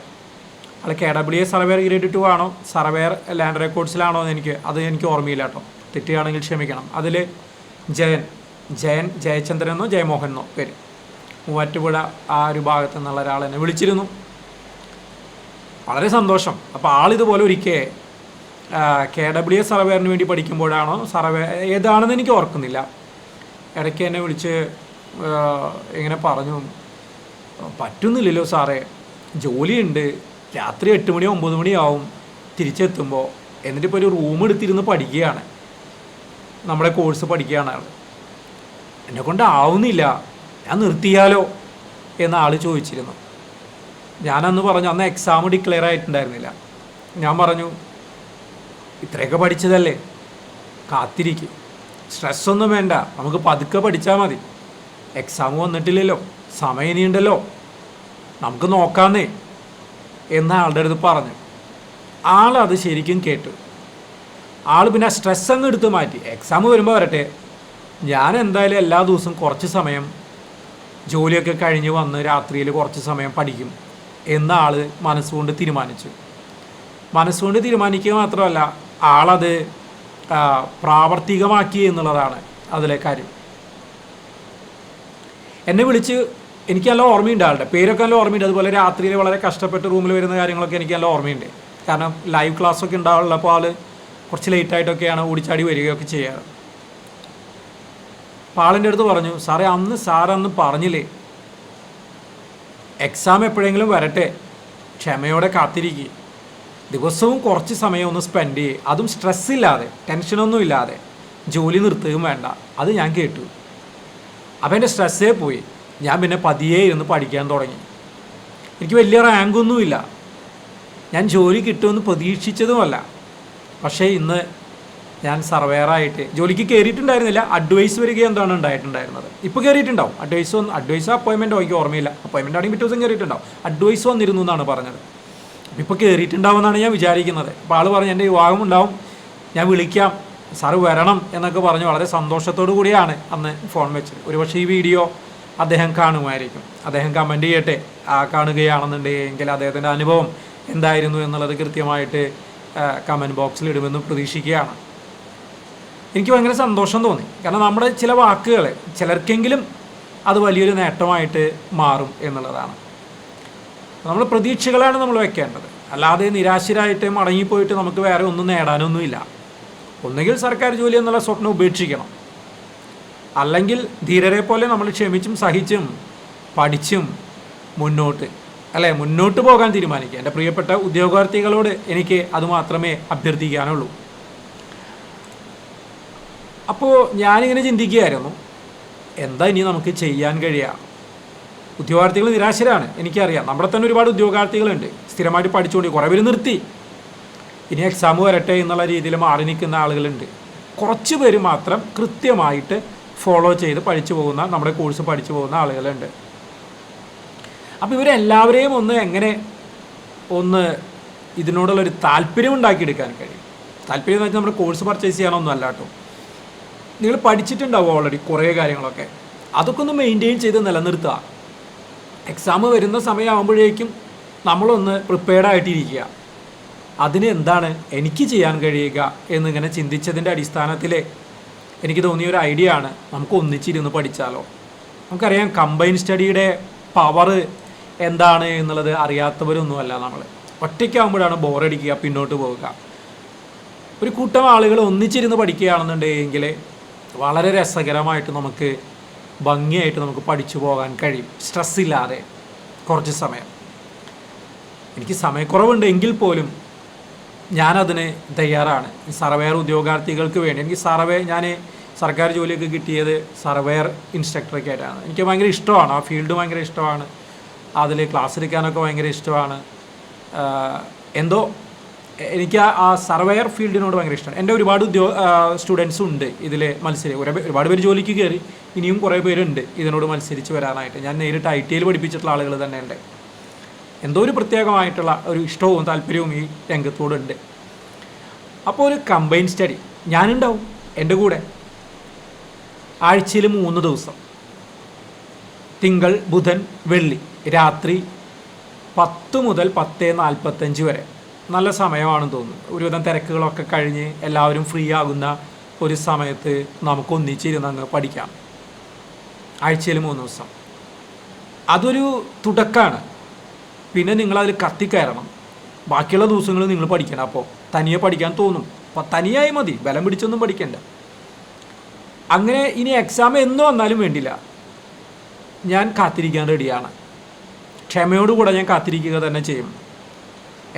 KWA സർവേർ ഗ്രേഡ് 2 ആണോ സർവേർ ലാൻഡ് റെക്കോർഡ്സിലാണോ എന്ന് എനിക്ക് ഓർമ്മയില്ല കേട്ടോ, തെറ്റുകയാണെങ്കിൽ ക്ഷമിക്കണം. അതിൽ ജയചന്ദ്രൻ എന്നോ ജയമോഹൻ എന്നോ പേര്, മൂവാറ്റുപുഴ ആ ഒരു ഭാഗത്തു നിന്നുള്ള ഒരാൾ എന്നെ വിളിച്ചിരുന്നു. വളരെ സന്തോഷം. അപ്പോൾ ആളിതുപോലെ ഒരിക്കൽ KWA സർവേറിന് വേണ്ടി പഠിക്കുമ്പോഴാണോ സർവേ ഏതാണെന്ന് എനിക്ക് ഓർക്കുന്നില്ല, ഇടയ്ക്ക് എന്നെ വിളിച്ച് ഇങ്ങനെ പറഞ്ഞു, പറ്റുന്നില്ലല്ലോ സാറേ, ജോലിയുണ്ട്, രാത്രി 8 മണി 9 മണിയാവും തിരിച്ചെത്തുമ്പോൾ, എന്നിട്ടിപ്പോൾ ഒരു റൂം എടുത്തിരുന്ന് പഠിക്കുകയാണ്, നമ്മുടെ കോഴ്സ് പഠിക്കുകയാണ് ആൾ. എന്നെക്കൊണ്ട് ആവുന്നില്ല, ഞാൻ നിർത്തിയാലോ എന്ന ആൾ ചോദിച്ചിരുന്നു. ഞാനന്ന് പറഞ്ഞു, അന്ന് എക്സാം ഡിക്ലെയർ ആയിട്ടുണ്ടായിരുന്നില്ല. ഞാൻ പറഞ്ഞു, ഇത്രയൊക്കെ പഠിച്ചതല്ലേ, കാത്തിരിക്കും, സ്ട്രെസ്സൊന്നും വേണ്ട, നമുക്ക് പതുക്കെ പഠിച്ചാൽ മതി, എക്സാം വന്നിട്ടില്ലല്ലോ, സമയം ഇനിയുണ്ടല്ലോ, നമുക്ക് നോക്കാന്നേ എന്ന ആളുടെ അടുത്ത് പറഞ്ഞു. ആളത് ശരിക്കും കേട്ടു. ആൾ പിന്നെ സ്ട്രെസ് അങ്ങ് എടുത്ത് മാറ്റി. എക്സാം വരുമ്പോൾ വരട്ടെ, ഞാൻ എന്തായാലും എല്ലാ ദിവസവും കുറച്ച് സമയം ജോലിയൊക്കെ കഴിഞ്ഞ് വന്ന് രാത്രിയിൽ കുറച്ച് സമയം പഠിക്കും എന്ന ആൾ മനസ്സുകൊണ്ട് തീരുമാനിച്ചു. മനസ്സുകൊണ്ട് തീരുമാനിക്കുക മാത്രമല്ല, ആളത് പ്രാവർത്തികമാക്കി എന്നുള്ളതാണ് അതിലെ കാര്യം. എന്നെ വിളിച്ച്, എനിക്ക് നല്ല ഓർമ്മയുണ്ട്, ആളുടെ പേരൊക്കെ നല്ല ഓർമ്മയുണ്ട്. അതുപോലെ രാത്രിയിൽ വളരെ കഷ്ടപ്പെട്ട് റൂമിൽ വരുന്ന കാര്യങ്ങളൊക്കെ എനിക്ക് നല്ല ഓർമ്മയുണ്ട്. കാരണം ലൈവ് ക്ലാസ്സൊക്കെ ഉണ്ടാവുള്ളപ്പോൾ ആൾ കുറച്ച് ലേറ്റായിട്ടൊക്കെയാണ് ഓടിച്ചാടി വരികയൊക്കെ ചെയ്യാറ്. അപ്പോൾ ആളിൻ്റെ അടുത്ത് പറഞ്ഞു, സാറന്ന് പറഞ്ഞില്ലേ, എക്സാം എപ്പോഴെങ്കിലും വരട്ടെ, ക്ഷമയോടെ കാത്തിരിക്കുക, ദിവസവും കുറച്ച് സമയം ഒന്ന് സ്പെൻഡ് ചെയ്യുക, അതും സ്ട്രെസ്സില്ലാതെ, ടെൻഷനൊന്നും ഇല്ലാതെ, ജോലി നിർത്തുകയും വേണ്ട. അത് ഞാൻ കേട്ടു. അപ്പോൾ എൻ്റെ സ്ട്രെസ്സേ പോയി. ഞാൻ പിന്നെ പതിയെ ഇരുന്ന് പഠിക്കാൻ തുടങ്ങി. എനിക്ക് വലിയ റാങ്കൊന്നുമില്ല, ഞാൻ ജോലി കിട്ടുമെന്ന് പ്രതീക്ഷിച്ചതുമല്ല. പക്ഷേ ഇന്ന് ഞാൻ സർവേറായിട്ട് ജോലിക്ക് കയറിയിട്ടുണ്ടായിരുന്നില്ല, അഡ്വൈസ് വരിക എന്താണ് ഉണ്ടായിട്ടുണ്ടായിരുന്നത്. ഇപ്പോൾ കയറിയിട്ടുണ്ടാവും, അഡ്വൈസ് അപ്പോയിൻമെൻറ്റോ എനിക്ക് ഓർമ്മയില്ല, അപ്പോയിൻമെൻ്റ് ആണെങ്കിൽ പിറ്റേ ദിവസം കയറിയിട്ടുണ്ടാവും, അഡ്വൈസ് വന്നിരുന്നു എന്നാണ് പറഞ്ഞത്. ഇപ്പോൾ കയറിയിട്ടുണ്ടാവുമെന്നാണ് ഞാൻ വിചാരിക്കുന്നത്. അപ്പോൾ ആൾ പറഞ്ഞു, എൻ്റെ വിവാഹം ഉണ്ടാവും, ഞാൻ വിളിക്കാം, സാറ് വരണം എന്നൊക്കെ പറഞ്ഞ് വളരെ സന്തോഷത്തോടു കൂടിയാണ് അന്ന് ഫോൺ വെച്ചത്. ഒരുപക്ഷെ ഈ വീഡിയോ അദ്ദേഹം കാണുമായിരിക്കും, അദ്ദേഹം കമൻറ്റ് ചെയ്യട്ടെ, കാണുകയാണെന്നുണ്ടെങ്കിൽ അദ്ദേഹത്തിൻ്റെ അനുഭവം എന്തായിരുന്നു എന്നുള്ളത് കൃത്യമായിട്ട് കമൻറ്റ് ബോക്സിൽ ഇടുമെന്ന് പ്രതീക്ഷിക്കുകയാണ്. എനിക്ക് ഭയങ്കര സന്തോഷം തോന്നി. കാരണം നമ്മുടെ ചില വാക്കുകൾ ചിലർക്കെങ്കിലും അത് വലിയൊരു നേട്ടമായിട്ട് മാറും എന്നുള്ളതാണ്. നമ്മൾ പ്രതീക്ഷകളാണ് നമ്മൾ വെക്കേണ്ടത്, അല്ലാതെ നിരാശരായിട്ട് മടങ്ങിപ്പോയിട്ട് നമുക്ക് വേറെ ഒന്നും നേടാനൊന്നുമില്ല. ഒന്നുകിൽ സർക്കാർ ജോലി എന്നുള്ള സ്വപ്നം ഉപേക്ഷിക്കണം, അല്ലെങ്കിൽ ധീരരെ പോലെ നമ്മൾ ക്ഷമിച്ചും സഹിച്ചും പഠിച്ചും മുന്നോട്ട് പോകാൻ തീരുമാനിക്കുക. എൻ്റെ പ്രിയപ്പെട്ട ഉദ്യോഗാർത്ഥികളോട് എനിക്ക് അതുമാത്രമേ അഭ്യർത്ഥിക്കാനുള്ളൂ. അപ്പോൾ ഞാനിങ്ങനെ ചിന്തിക്കുകയായിരുന്നു, എന്താ ഇനി നമുക്ക് ചെയ്യാൻ കഴിയുക? ഉദ്യോഗാർത്ഥികൾ നിരാശരാണ്, എനിക്കറിയാം. നമ്മുടെ തന്നെ ഒരുപാട് ഉദ്യോഗാർത്ഥികളുണ്ട് സ്ഥിരമായിട്ട് പഠിച്ചുകൊണ്ട്, കുറേ പേര് നിർത്തി, ഇനി എക്സാം വരട്ടെ എന്നുള്ള രീതിയിൽ മാറി നിൽക്കുന്ന ആളുകളുണ്ട്. കുറച്ച് പേര് മാത്രം കൃത്യമായിട്ട് ഫോളോ ചെയ്ത് നമ്മുടെ കോഴ്സ് പഠിച്ചു പോകുന്ന ആളുകളുണ്ട്. അപ്പോൾ ഇവരെല്ലാവരെയും ഒന്ന് ഇതിനോടുള്ളൊരു താല്പര്യം ഉണ്ടാക്കിയെടുക്കാൻ കഴിയും. താല്പര്യം എന്ന് വെച്ചാൽ നമ്മുടെ കോഴ്സ് പർച്ചേസ് ചെയ്യാനൊന്നും അല്ല കേട്ടോ. നിങ്ങൾ പഠിച്ചിട്ടുണ്ടാവും ഓൾറെഡി കുറേ കാര്യങ്ങളൊക്കെ, അതൊക്കെ ഒന്ന് മെയിൻറ്റെയിൻ ചെയ്ത് നിലനിർത്തുക. എക്സാം വരുന്ന സമയമാകുമ്പോഴേക്കും നമ്മളൊന്ന് പ്രിപ്പയർഡായിട്ടിരിക്കുക. അതിന് എന്താണ് എനിക്ക് ചെയ്യാൻ കഴിയുക എന്നിങ്ങനെ ചിന്തിച്ചതിൻ്റെ അടിസ്ഥാനത്തിൽ എനിക്ക് തോന്നിയൊരു ഐഡിയ ആണ്, നമുക്ക് ഒന്നിച്ചിരുന്ന് പഠിച്ചാലോ. നമുക്കറിയാം കമ്പൈൻ സ്റ്റഡിയുടെ പവർ എന്താണ് എന്നുള്ളത് അറിയാത്തവരൊന്നുമല്ല നമ്മൾ. ഒറ്റയ്ക്കാകുമ്പോഴാണ് ബോറടിക്കുക, പിന്നോട്ട് പോവുക. ഒരു കൂട്ടം ആളുകൾ ഒന്നിച്ചിരുന്ന് പഠിക്കുകയാണെന്നുണ്ടെങ്കിൽ വളരെ രസകരമായിട്ട് നമുക്ക് ഭംഗിയായിട്ട് നമുക്ക് പഠിച്ചു പോകാൻ കഴിയും, സ്ട്രെസ്സില്ലാതെ കുറച്ച് സമയം. എനിക്ക് സമയക്കുറവുണ്ട് എങ്കിൽ പോലും ഞാനതിന് തയ്യാറാണ്. ഈ സർവേയർ ഉദ്യോഗാർത്ഥികൾക്ക് വേണ്ടി ഞാൻ സർക്കാർ ജോലിയൊക്കെ കിട്ടിയത് സർവേയർ ഇൻസ്ട്രക്ടറൊക്കെ ആയിട്ടാണ്. എനിക്ക് ഭയങ്കര ഇഷ്ടമാണ്, ആ ഫീൽഡ് ഭയങ്കര ഇഷ്ടമാണ്, അതിൽ ക്ലാസ് എടുക്കാനൊക്കെ ഭയങ്കര ഇഷ്ടമാണ്. എനിക്ക് ആ സർവേയർ ഫീൽഡിനോട് ഭയങ്കര ഇഷ്ടമാണ്. എൻ്റെ ഒരുപാട് സ്റ്റുഡൻസും ഉണ്ട് ഇതിൽ ഒരുപാട് പേര് ജോലിക്ക് കയറി, ഇനിയും കുറേ പേരുണ്ട് ഇതിനോട് മത്സരിച്ച് വരാനായിട്ട്. ഞാൻ നേരിട്ട് ITയിൽ പഠിപ്പിച്ചിട്ടുള്ള ആളുകൾ തന്നെ ഉണ്ട്. ഒരു പ്രത്യേകമായിട്ടുള്ള ഒരു ഇഷ്ടവും താല്പര്യവും ഈ രംഗത്തോടുണ്ട്. അപ്പോൾ ഒരു കമ്പൈൻ സ്റ്റഡി ഞാനുണ്ടാവും എൻ്റെ കൂടെ. ആഴ്ചയിൽ 3 ദിവസം, തിങ്കൾ ബുധൻ വെള്ളി, രാത്രി 10 മുതൽ 10:45 വരെ. നല്ല സമയമാണെന്ന് തോന്നുന്നു. ഒരുവിധം തിരക്കുകളൊക്കെ കഴിഞ്ഞ് എല്ലാവരും ഫ്രീ ആകുന്ന ഒരു സമയത്ത് നമുക്ക് ഒന്നിച്ചിരുന്ന് അങ്ങ് പഠിക്കാം. ആഴ്ചയിൽ 3 ദിവസം. അതൊരു തുടക്കമാണ്. പിന്നെ നിങ്ങളതിൽ കത്തിക്കയറണം. ബാക്കിയുള്ള ദിവസങ്ങൾ നിങ്ങൾ പഠിക്കണം. അപ്പോൾ തനിയെ പഠിക്കാൻ തോന്നും. അപ്പോൾ തനിയായി മതി, ബലം പിടിച്ചൊന്നും പഠിക്കണ്ട. അങ്ങനെ ഇനി എക്സാം എന്ന് വന്നാലും വേണ്ടില്ല, ഞാൻ കാത്തിരിക്കാൻ റെഡിയാണ്. ക്ഷമയോടുകൂടെ ഞാൻ കാത്തിരിക്കുക തന്നെ ചെയ്യും.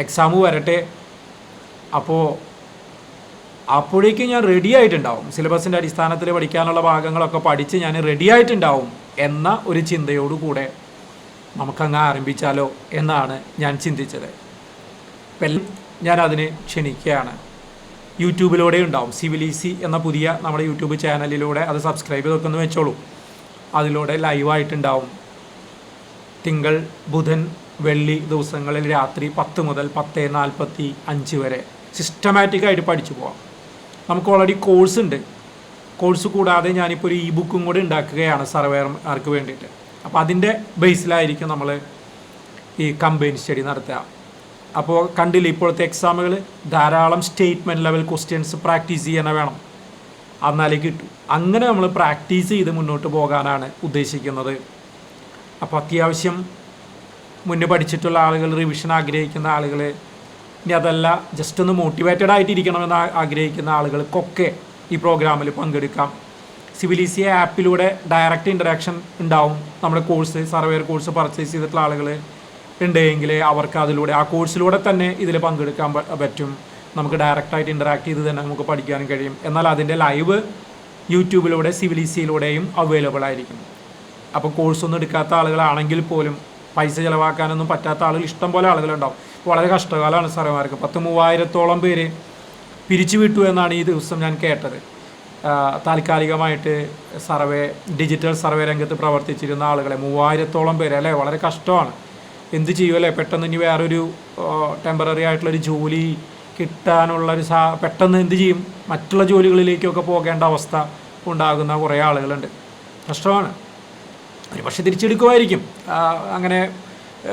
എക്സാം വരട്ടെ, അപ്പോഴേക്കും ഞാൻ റെഡി ആയിട്ടുണ്ടാവും. സിലബസിൻ്റെ അടിസ്ഥാനത്തിൽ പഠിക്കാനുള്ള ഭാഗങ്ങളൊക്കെ പഠിച്ച് ഞാൻ റെഡി ആയിട്ടുണ്ടാവും എന്ന ഒരു ചിന്തയോടുകൂടെ നമുക്കങ്ങ് ആരംഭിച്ചാലോ എന്നാണ് ഞാൻ ചിന്തിച്ചത്. ഞാൻ അതിന് ക്ഷണിക്കുകയാണ്. യൂട്യൂബിലൂടെ ഉണ്ടാവും, സിവിൽ ഈസി എന്ന പുതിയ നമ്മുടെ യൂട്യൂബ് ചാനലിലൂടെ, അത് സബ്സ്ക്രൈബ് ചെയ്തൊക്കെ ഒന്ന് വെച്ചോളൂ. അതിലൂടെ ലൈവായിട്ടുണ്ടാവും. തിങ്കൾ ബുധൻ വെള്ളി ദിവസങ്ങളിൽ രാത്രി 10 മുതൽ 10:45 വരെ സിസ്റ്റമാറ്റിക്കായിട്ട് പഠിച്ചു പോകാം. നമുക്ക് ഓൾറെഡി കോഴ്സ് ഉണ്ട്. കോഴ്സ് കൂടാതെ ഞാനിപ്പോൾ ഒരു ബുക്കും കൂടി ഉണ്ടാക്കുകയാണ് സർവേയർമാർക്ക് വേണ്ടിയിട്ട്. അപ്പോൾ അതിൻ്റെ ബേസിലായിരിക്കും നമ്മൾ ഈ കമ്പൈൻ സ്റ്റഡി നടത്തുക. അപ്പോൾ കണ്ടില്ല, ഇപ്പോഴത്തെ എക്സാമുകൾ ധാരാളം സ്റ്റേറ്റ്മെൻറ്റ് ലെവൽ ക്വസ്റ്റ്യൻസ് പ്രാക്ടീസ് ചെയ്യാൻ വേണം, എന്നാലേ കിട്ടും. അങ്ങനെ നമ്മൾ പ്രാക്ടീസ് ചെയ്ത് മുന്നോട്ട് പോകാനാണ് ഉദ്ദേശിക്കുന്നത്. അപ്പോൾ അത്യാവശ്യം മുന്നേ പഠിച്ചിട്ടുള്ള ആളുകൾ, റിവിഷൻ ആഗ്രഹിക്കുന്ന ആളുകൾ, ഇനി അതല്ല ജസ്റ്റ് ഒന്ന് മോട്ടിവേറ്റഡ് ആയിട്ടിരിക്കണമെന്ന് ആഗ്രഹിക്കുന്ന ആളുകൾക്കൊക്കെ ഈ പ്രോഗ്രാമിൽ പങ്കെടുക്കാം. സിവിൽ ഈസി ആപ്പിലൂടെ ഡയറക്റ്റ് ഇൻറ്ററാക്ഷൻ ഉണ്ടാവും. നമ്മുടെ സർവേയർ കോഴ്സ് പർച്ചേസ് ചെയ്തിട്ടുള്ള ആളുകൾ ഉണ്ടെങ്കിൽ അവർക്ക് അതിലൂടെ, ആ കോഴ്സിലൂടെ തന്നെ ഇതിൽ പങ്കെടുക്കാൻ പറ്റും. നമുക്ക് ഡയറക്റ്റായിട്ട് ഇൻറ്ററാക്ട് ചെയ്ത് തന്നെ നമുക്ക് പഠിക്കാനും കഴിയും. എന്നാൽ അതിൻ്റെ ലൈവ് യൂട്യൂബിലൂടെ സിവിൽ ഈസിയിലൂടെയും അവൈലബിൾ ആയിരിക്കും. അപ്പോൾ കോഴ്സൊന്നും എടുക്കാത്ത ആളുകളാണെങ്കിൽ പോലും, പൈസ ചിലവാക്കാനൊന്നും പറ്റാത്ത ആളുകൾ ഇഷ്ടംപോലെ ആളുകളുണ്ടാവും. വളരെ കഷ്ടകാലമാണ് സർവേമാർക്ക്. 10,000-3,000-ഓളം പേര് പിരിച്ചു വിട്ടു എന്നാണ് ഈ ദിവസം ഞാൻ കേട്ടത്. താൽക്കാലികമായിട്ട് ഡിജിറ്റൽ സർവേ രംഗത്ത് പ്രവർത്തിച്ചിരുന്ന ആളുകളെ 3,000-ഓളം പേര്, അല്ലേ? വളരെ കഷ്ടമാണ്. എന്ത് ചെയ്യുമല്ലേ? പെട്ടെന്ന് ഇനി വേറൊരു ടെമ്പററി ആയിട്ടുള്ളൊരു ജോലി കിട്ടാനുള്ളൊരു പെട്ടെന്ന് എന്ത് ചെയ്യും? മറ്റുള്ള ജോലികളിലേക്കൊക്കെ പോകേണ്ട അവസ്ഥ ഉണ്ടാകുന്ന കുറേ ആളുകളുണ്ട്. കഷ്ടമാണ്. ഒരു പക്ഷേ തിരിച്ചെടുക്കുമായിരിക്കും, അങ്ങനെ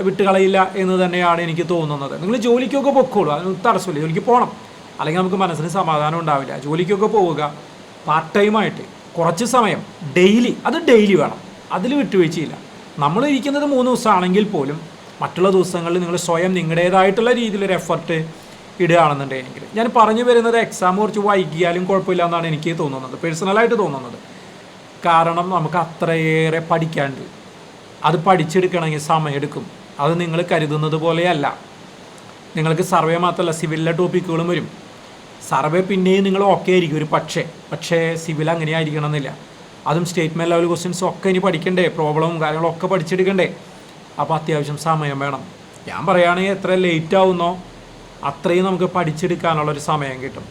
വിട്ടുകളയില്ല എന്ന് തന്നെയാണ് എനിക്ക് തോന്നുന്നത്. നിങ്ങൾ ജോലിക്കൊക്കെ പൊക്കോളൂ, അതിന് തടസ്സമില്ല. ജോലിക്ക് പോകണം, അല്ലെങ്കിൽ നമുക്ക് മനസ്സിന് സമാധാനം ഉണ്ടാവില്ല. ജോലിക്കൊക്കെ പോവുക, പാർട്ട് ടൈമായിട്ട് കുറച്ച് സമയം ഡെയിലി വേണം, അതിൽ വിട്ടുവീഴ്ചയില്ല. നമ്മൾ ഇരിക്കുന്നത് 3 ദിവസമാണെങ്കിൽ പോലും മറ്റുള്ള ദിവസങ്ങളിൽ നിങ്ങൾ സ്വയം നിങ്ങളുടേതായിട്ടുള്ള രീതിയിലൊരു എഫർട്ട് ഇടുകയാണെന്നുണ്ടെങ്കിൽ, ഞാൻ പറഞ്ഞു വരുന്നത് എക്സാം കുറച്ച് വൈകിയാലും കുഴപ്പമില്ല എന്നാണ് എനിക്ക് തോന്നുന്നത്, പേഴ്സണലായിട്ട് തോന്നുന്നത്. കാരണം നമുക്ക് അത്രയേറെ പഠിക്കാണ്ട്. അത് പഠിച്ചെടുക്കണമെങ്കിൽ സമയമെടുക്കും. അത് നിങ്ങൾ കരുതുന്നത് പോലെയല്ല. നിങ്ങൾക്ക് സർവേ മാത്രമല്ല സിവിലിലെ ടോപ്പിക്കുകളും വരും. സർവേ പിന്നെയും നിങ്ങൾ ഓക്കെ ആയിരിക്കും ഒരു പക്ഷേ സിവിൽ അങ്ങനെ ആയിരിക്കണം എന്നില്ല. അതും സ്റ്റേറ്റ്മെൻറ്റ് ലെവൽ ക്വസ്റ്റ്യൻസും ഒക്കെ ഇനി പഠിക്കണ്ടേ, പ്രോബ്ലവും കാര്യങ്ങളൊക്കെ പഠിച്ചെടുക്കണ്ടേ. അപ്പോൾ അത്യാവശ്യം സമയം വേണം. ഞാൻ പറയുകയാണെങ്കിൽ എത്ര ലേറ്റ് ആവുന്നോ അത്രയും നമുക്ക് പഠിച്ചെടുക്കാനുള്ളൊരു സമയം കിട്ടും.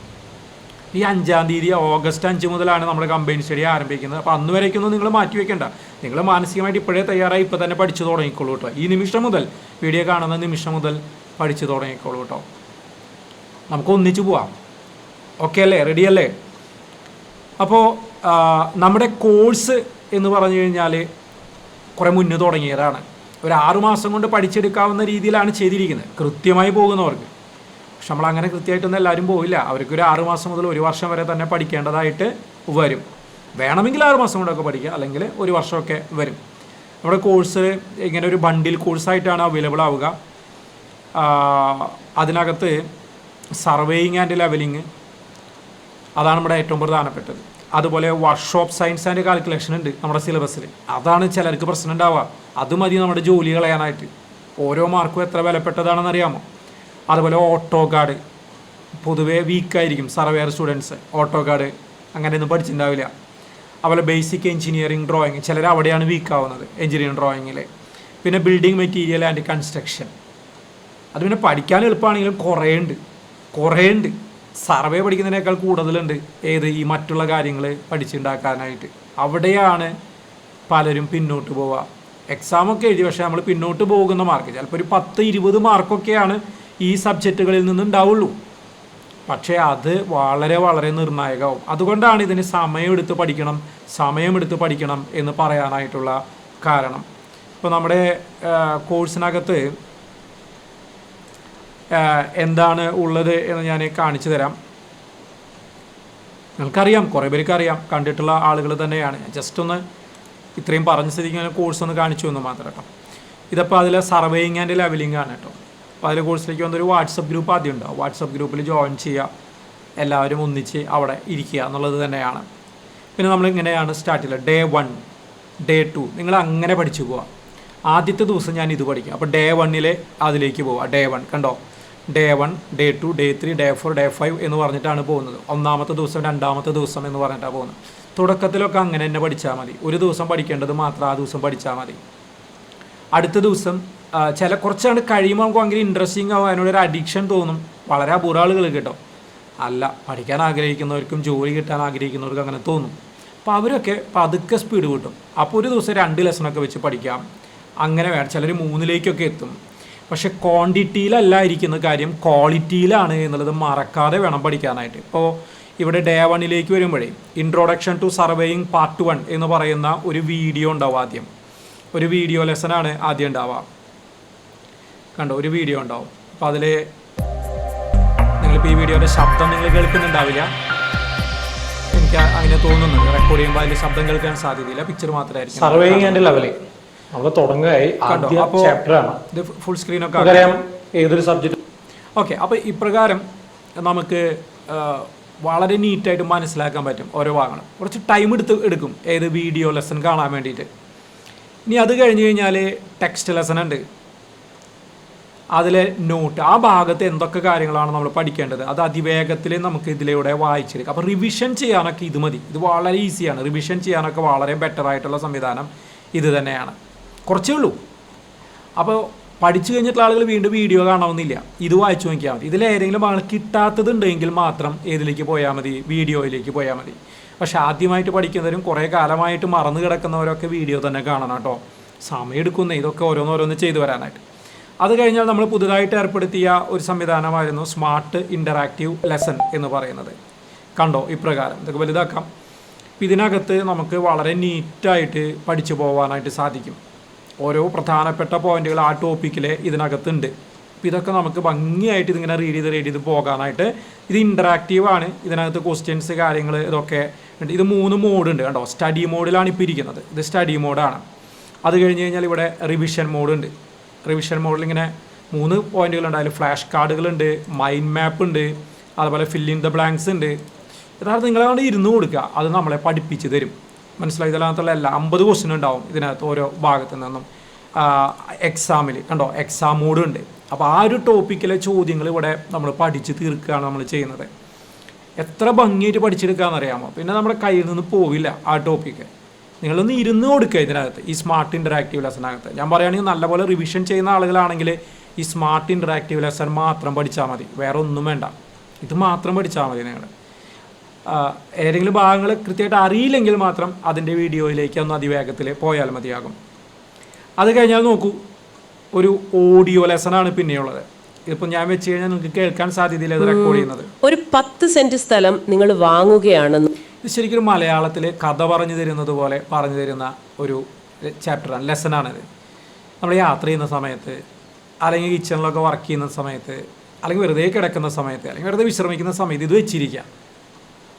ഈ 5-ാം തീയതി ഓഗസ്റ്റ് 5 മുതലാണ് നമ്മുടെ കമ്പൈൻ സ്റ്റഡി ആരംഭിക്കുന്നത്. അപ്പോൾ അന്ന് വരയ്ക്കൊന്നും നിങ്ങൾ മാറ്റി വെക്കേണ്ട. നിങ്ങൾ മാനസികമായിട്ട് ഇപ്പോഴേ തയ്യാറായി ഇപ്പോൾ തന്നെ പഠിച്ചു തുടങ്ങിക്കോളൂ കേട്ടോ. ഈ നിമിഷം മുതൽ, വീഡിയോ കാണുന്ന നിമിഷം മുതൽ പഠിച്ചു തുടങ്ങിക്കോളൂ കേട്ടോ. നമുക്ക് ഒന്നിച്ച് പോവാം. ഓക്കെ അല്ലേ? റെഡി അല്ലേ? അപ്പോൾ നമ്മുടെ കോഴ്സ് എന്ന് പറഞ്ഞു കഴിഞ്ഞാൽ കുറേ മുന്നേ തുടങ്ങിയതാണ്. ഒരു 6 മാസം കൊണ്ട് പഠിച്ചെടുക്കാവുന്ന രീതിയിലാണ് ചെയ്തിരിക്കുന്നത് കൃത്യമായി പോകുന്നവർക്ക്. പക്ഷെ നമ്മളങ്ങനെ കൃത്യമായിട്ടൊന്നും എല്ലാവരും പോയില്ല. അവർക്കൊരു 6 മാസം മുതൽ 1 വർഷം വരെ തന്നെ പഠിക്കേണ്ടതായിട്ട് വരും. വേണമെങ്കിൽ 6 മാസം കൊണ്ടൊക്കെ പഠിക്കുക, അല്ലെങ്കിൽ 1 വർഷമൊക്കെ വരും. നമ്മുടെ കോഴ്സ് ഇങ്ങനെ ഒരു ബണ്ടിൽ കോഴ്സായിട്ടാണ് അവൈലബിൾ ആവുക. അതിനകത്ത് സർവേയിങ് ആൻഡ് ലെവലിങ് അതാണ് നമ്മുടെ ഏറ്റവും പ്രധാനപ്പെട്ടത്. അതുപോലെ വർക്ക്ഷോപ്പ് സയൻസ് ആൻഡ് കാൽക്കുലേഷൻ ഉണ്ട് നമ്മുടെ സിലബസിൽ. അതാണ് ചിലർക്ക് പ്രശ്നം ഉണ്ടാവുക. അത് മതി നമ്മുടെ ജോലി കളയാനായിട്ട്. ഓരോ മാർക്കും എത്ര വിലപ്പെട്ടതാണെന്ന് അറിയാമോ? അതുപോലെ ഓട്ടോ കാർഡ് പൊതുവേ വീക്കായിരിക്കും സർവേയർ സ്റ്റുഡൻസ്. ഓട്ടോ കാർഡ് അങ്ങനെയൊന്നും പഠിച്ചിട്ടുണ്ടാവില്ല. അതുപോലെ ബേസിക് എഞ്ചിനീയറിംഗ് ഡ്രോയിങ് ചിലർ അവിടെയാണ് വീക്കാവുന്നത്, എഞ്ചിനീയറിംഗ് ഡ്രോയിങ്ങിൽ. പിന്നെ ബിൽഡിംഗ് മെറ്റീരിയൽ ആൻഡ് കൺസ്ട്രക്ഷൻ അത് പിന്നെ പഠിക്കാൻ എളുപ്പമാണെങ്കിലും കുറേ ഉണ്ട്. സർവേ പഠിക്കുന്നതിനേക്കാൾ കൂടുതലുണ്ട് ഈ മറ്റുള്ള കാര്യങ്ങൾ പഠിച്ചുണ്ടാക്കാനായിട്ട്. അവിടെയാണ് പലരും പിന്നോട്ട് പോവുക. എക്സാമൊക്കെ എഴുതി, പക്ഷേ നമ്മൾ പിന്നോട്ട് പോകുന്ന മാർക്ക് ചിലപ്പോൾ ഒരു 10-20 മാർക്കൊക്കെയാണ് ഈ സബ്ജക്റ്റുകളിൽ നിന്നുണ്ടാവുള്ളൂ. പക്ഷേ അത് വളരെ വളരെ നിർണായകമാവും. അതുകൊണ്ടാണ് ഇതിന് സമയമെടുത്ത് പഠിക്കണം എന്ന് പറയാനായിട്ടുള്ള കാരണം. ഇപ്പോൾ നമ്മുടെ കോഴ്സിനകത്ത് എന്താണ് ഉള്ളത് എന്ന് ഞാൻ കാണിച്ചു തരാം. നിങ്ങൾക്കറിയാം, കുറേ പേർക്ക് അറിയാം, കണ്ടിട്ടുള്ള ആളുകൾ തന്നെയാണ്. ജസ്റ്റ് ഒന്ന് ഇത്രയും പറഞ്ഞ സ്ഥിതിക്ക് ഞാൻ കോഴ്സ് ഒന്ന് കാണിച്ചു എന്ന് മാത്രം കേട്ടോ. ഇതിപ്പോൾ അതിൽ സർവേയിങ് ആൻഡ് ലെവലിംഗ് ആണ് കേട്ടോ. അപ്പോൾ അതിൽ കോഴ്സിലേക്ക് വന്നൊരു വാട്സപ്പ് ഗ്രൂപ്പ് ആദ്യം ഉണ്ടാവും. വാട്സപ്പ് ഗ്രൂപ്പിൽ ജോയിൻ ചെയ്യുക, എല്ലാവരും ഒന്നിച്ച് അവിടെ ഇരിക്കുക എന്നുള്ളത് തന്നെയാണ്. പിന്നെ നമ്മളിങ്ങനെയാണ് സ്റ്റാർട്ട് ചെയ്യുക. ഡേ 1, ഡേ 2 നിങ്ങൾ അങ്ങനെ പഠിച്ചു പോവുക. ആദ്യത്തെ ദിവസം ഞാൻ ഇത് പഠിക്കും. അപ്പോൾ ഡേ 1 അതിലേക്ക് പോവുക. ഡേ 1 കണ്ടോ, day 1, day 2, day 3, day 4, day 5 എന്ന് പറഞ്ഞിട്ടാണ് പോകുന്നത്. 1ാമത്തെ ദിവസം, 2ാമത്തെ ദിവസം എന്ന് പറഞ്ഞിട്ടാണ് പോകുന്നത്. തുടക്കത്തിലൊക്കെ അങ്ങനെ തന്നെ പഠിച്ചാൽ മതി. ഒരു ദിവസം പഠിക്കേണ്ടത് മാത്രം ആ ദിവസം പഠിച്ചാൽ മതി. അടുത്ത ദിവസം കുറച്ചാണ് കഴിയുമ്പോൾ നമുക്ക് ഭയങ്കര ഇൻട്രസ്റ്റിംഗ് ആവും, അതിനോടൊരു അഡിക്ഷൻ തോന്നും. വളരെ അപൂർവ ആളുകൾ കേട്ടോ, അല്ല പഠിക്കാൻ ആഗ്രഹിക്കുന്നവർക്കും ജോലി കിട്ടാൻ ആഗ്രഹിക്കുന്നവർക്കും അങ്ങനെ തോന്നും. അപ്പോൾ അവരൊക്കെ പതുക്കെ സ്പീഡ് കിട്ടും. അപ്പോൾ ഒരു ദിവസം 2 ലെസണൊക്കെ വെച്ച് പഠിക്കാം. അങ്ങനെ വേണം. ചിലർ 3ലേക്കൊക്കെ എത്തും. പക്ഷെ ക്വാണ്ടിറ്റിയിലല്ല ഇരിക്കുന്ന കാര്യം, ക്വാളിറ്റിയിലാണ് എന്നുള്ളത് മറക്കാതെ വേണം പഠിക്കാനായിട്ട്. ഇപ്പോൾ ഇവിടെ ഡേ 1 വരുമ്പോഴേ ഇൻട്രൊഡക്ഷൻ ടു സർവേയിങ് പാർട്ട് 1 എന്ന് പറയുന്ന ഒരു വീഡിയോ ഉണ്ടാവും. ആദ്യം ഒരു വീഡിയോ ലെസനാണ് ആദ്യം ഉണ്ടാവുക. കണ്ടോ, ഒരു വീഡിയോ ഉണ്ടാവും. അപ്പോൾ അതിൽ നിങ്ങളിപ്പോൾ ഈ വീഡിയോയുടെ ശബ്ദം നിങ്ങൾ കേൾക്കുന്നുണ്ടാവില്ല, എനിക്ക് അങ്ങനെ തോന്നുന്നുണ്ട്. റെക്കോർഡ് ചെയ്യുമ്പോൾ അതിൽ ശബ്ദം കേൾക്കാൻ സാധ്യതയില്ല, പിക്ചർ മാത്രമായിരിക്കും. സർവേയിങ് ആൻഡ് ലെവലിംഗ് നമ്മൾ തുടങ്ങുകയായി. ഇത് ഫുൾ സ്ക്രീനൊക്കെ അറിയാം ഏതൊരു സബ്ജക്റ്റ്. ഓക്കെ, അപ്പോൾ ഇപ്രകാരം നമുക്ക് വളരെ നീറ്റായിട്ട് മനസ്സിലാക്കാൻ പറ്റും ഓരോ ഭാഗങ്ങളും. കുറച്ച് ടൈം എടുക്കും ഏത് വീഡിയോ ലെസൺ കാണാൻ വേണ്ടിയിട്ട്. ഇനി അത് കഴിഞ്ഞ് കഴിഞ്ഞാൽ ടെക്സ്റ്റ് ലെസൺ ഉണ്ട്. അതിലെ നോട്ട്, ആ ഭാഗത്ത് എന്തൊക്കെ കാര്യങ്ങളാണ് നമ്മൾ പഠിക്കേണ്ടത് അത് അതിവേഗത്തിൽ നമുക്ക് ഇതിലൂടെ വായിച്ചെടുക്കാം. അപ്പോൾ റിവിഷൻ ചെയ്യാനൊക്കെ ഇത് മതി. ഇത് വളരെ ഈസിയാണ്. റിവിഷൻ ചെയ്യാനൊക്കെ വളരെ ബെറ്റർ ആയിട്ടുള്ള സംവിധാനം ഇത് തന്നെയാണ്. കുറച്ചേ ഉള്ളൂ. അപ്പോൾ പഠിച്ചു കഴിഞ്ഞിട്ടുള്ള ആളുകൾ വീണ്ടും വീഡിയോ കാണണമെന്നില്ല, ഇത് വായിച്ചു നോക്കിയാൽ മതി. ഇതിലേതെങ്കിലും ആൾ കിട്ടാത്തതുണ്ടെങ്കിൽ മാത്രം ഏതിലേക്ക് പോയാൽ മതി, വീഡിയോയിലേക്ക് പോയാൽ മതി. പക്ഷേ ആദ്യമായിട്ട് പഠിക്കുന്നവരും കുറേ കാലമായിട്ട് മറന്നു കിടക്കുന്നവരൊക്കെ വീഡിയോ തന്നെ കാണണം കേട്ടോ. സമയം എടുക്കുന്നേ ഇതൊക്കെ ഓരോന്നോരോന്ന് ചെയ്തു വരാനായിട്ട്. അത് കഴിഞ്ഞാൽ നമ്മൾ പുതുതായിട്ട് ഏർപ്പെടുത്തിയ ഒരു സംവിധാനമായിരുന്നു സ്മാർട്ട് ഇൻ്ററാക്റ്റീവ് ലെസൺ എന്ന് പറയുന്നത്. കണ്ടോ, ഇപ്രകാരം ഇതൊക്കെ വലുതാക്കാം. ഇതിനകത്ത് നമുക്ക് വളരെ നീറ്റായിട്ട് പഠിച്ചു പോകാനായിട്ട് സാധിക്കും. ഓരോ പ്രധാനപ്പെട്ട പോയിന്റുകൾ ആ ടോപ്പിക്കിൽ ഇതിനകത്തുണ്ട്. അപ്പോൾ ഇതൊക്കെ നമുക്ക് ഭംഗിയായിട്ട് ഇതിങ്ങനെ റീഡ് ചെയ്ത് പോകാനായിട്ട്. ഇത് ഇൻറ്ററാക്റ്റീവാണ്. ഇതിനകത്ത് ക്വസ്റ്റ്യൻസ് കാര്യങ്ങൾ ഇതൊക്കെ ഉണ്ട്. ഇത് 3 മോഡുണ്ട് കേട്ടോ. സ്റ്റഡി മോഡിലാണ് ഇപ്പോൾ ഇരിക്കുന്നത്. ഇത് സ്റ്റഡി മോഡാണ്. അത് കഴിഞ്ഞ് കഴിഞ്ഞാൽ ഇവിടെ റിവിഷൻ മോഡുണ്ട്. റിവിഷൻ മോഡിൽ ഇങ്ങനെ 3 പോയിന്റുകളുണ്ട്. അതിൽ ഫ്ലാഷ് കാർഡുകളുണ്ട്, മൈൻഡ് മാപ്പ് ഉണ്ട്, അതുപോലെ ഫില്ലിങ് ദ ബ്ലാങ്ക്സ് ഉണ്ട്. യഥാർത്ഥം നിങ്ങളവിടെ ഇരുന്ന് കൊടുക്കുക, അത് നമ്മളെ പഠിപ്പിച്ച് തരും. മനസ്സിലായി. ഇതിനകത്തുള്ള എല്ലാ 50 ക്വസ്റ്റ്യൻ ഉണ്ടാവും ഇതിനകത്ത് ഓരോ ഭാഗത്തു നിന്നും. എക്സാമിൽ കണ്ടോ എക്സാം മോഡ് ഉണ്ട്. അപ്പോൾ ആ ഒരു ടോപ്പിക്കിലെ ചോദ്യങ്ങൾ ഇവിടെ നമ്മൾ പഠിച്ച് തീർക്കുകയാണ് നമ്മൾ ചെയ്യുന്നത്. എത്ര ഭംഗിയായിട്ട് പഠിച്ചെടുക്കാമെന്നറിയാമോ? പിന്നെ നമ്മുടെ കയ്യിൽ നിന്ന് പോവില്ല ആ ടോപ്പിക്ക്. നിങ്ങളൊന്ന് ഇരുന്ന് കൊടുക്കുക ഇതിനകത്ത്, ഈ സ്മാർട്ട് ഇൻ്ററാക്റ്റീവ് ലെസനകത്ത്. ഞാൻ പറയുകയാണെങ്കിൽ നല്ലപോലെ റിവിഷൻ ചെയ്യുന്ന ആളുകളാണെങ്കിൽ ഈ സ്മാർട്ട് ഇൻ്ററാക്റ്റീവ് ലെസൺ മാത്രം പഠിച്ചാൽ മതി, വേറെ ഒന്നും വേണ്ട. ഇത് മാത്രം പഠിച്ചാൽ മതി. നിങ്ങൾ ഏതെങ്കിലും ഭാഗങ്ങൾ കൃത്യമായിട്ട് അറിയില്ലെങ്കിൽ മാത്രം അതിൻ്റെ വീഡിയോയിലേക്ക് ഒന്ന് അതിവേഗത്തിൽ പോയാൽ മതിയാകും. അത് കഴിഞ്ഞാൽ നോക്കൂ, ഒരു ഓഡിയോ ലെസണാണ് പിന്നെയുള്ളത്. ഇതിപ്പോൾ ഞാൻ വെച്ച് കഴിഞ്ഞാൽ നിങ്ങൾക്ക് കേൾക്കാൻ സാധ്യതയില്ല ഇത് റെക്കോർഡ് ചെയ്യുന്നത്.
ഒരു 10 സെന്റ് സ്ഥലം നിങ്ങൾ വാങ്ങുകയാണെന്ന്.
ഇത് ശരിക്കും മലയാളത്തിൽ കഥ പറഞ്ഞു തരുന്നത് പോലെ പറഞ്ഞു തരുന്ന ഒരു ചാപ്റ്ററാണ്, ലെസണാണിത്. നമ്മൾ യാത്ര ചെയ്യുന്ന സമയത്ത്, അല്ലെങ്കിൽ കിച്ചണിലൊക്കെ വർക്ക് ചെയ്യുന്ന സമയത്ത്, അല്ലെങ്കിൽ വെറുതെ കിടക്കുന്ന സമയത്ത്, അല്ലെങ്കിൽ വെറുതെ വിശ്രമിക്കുന്ന സമയത്ത് ഇത് വെച്ചിരിക്കുക.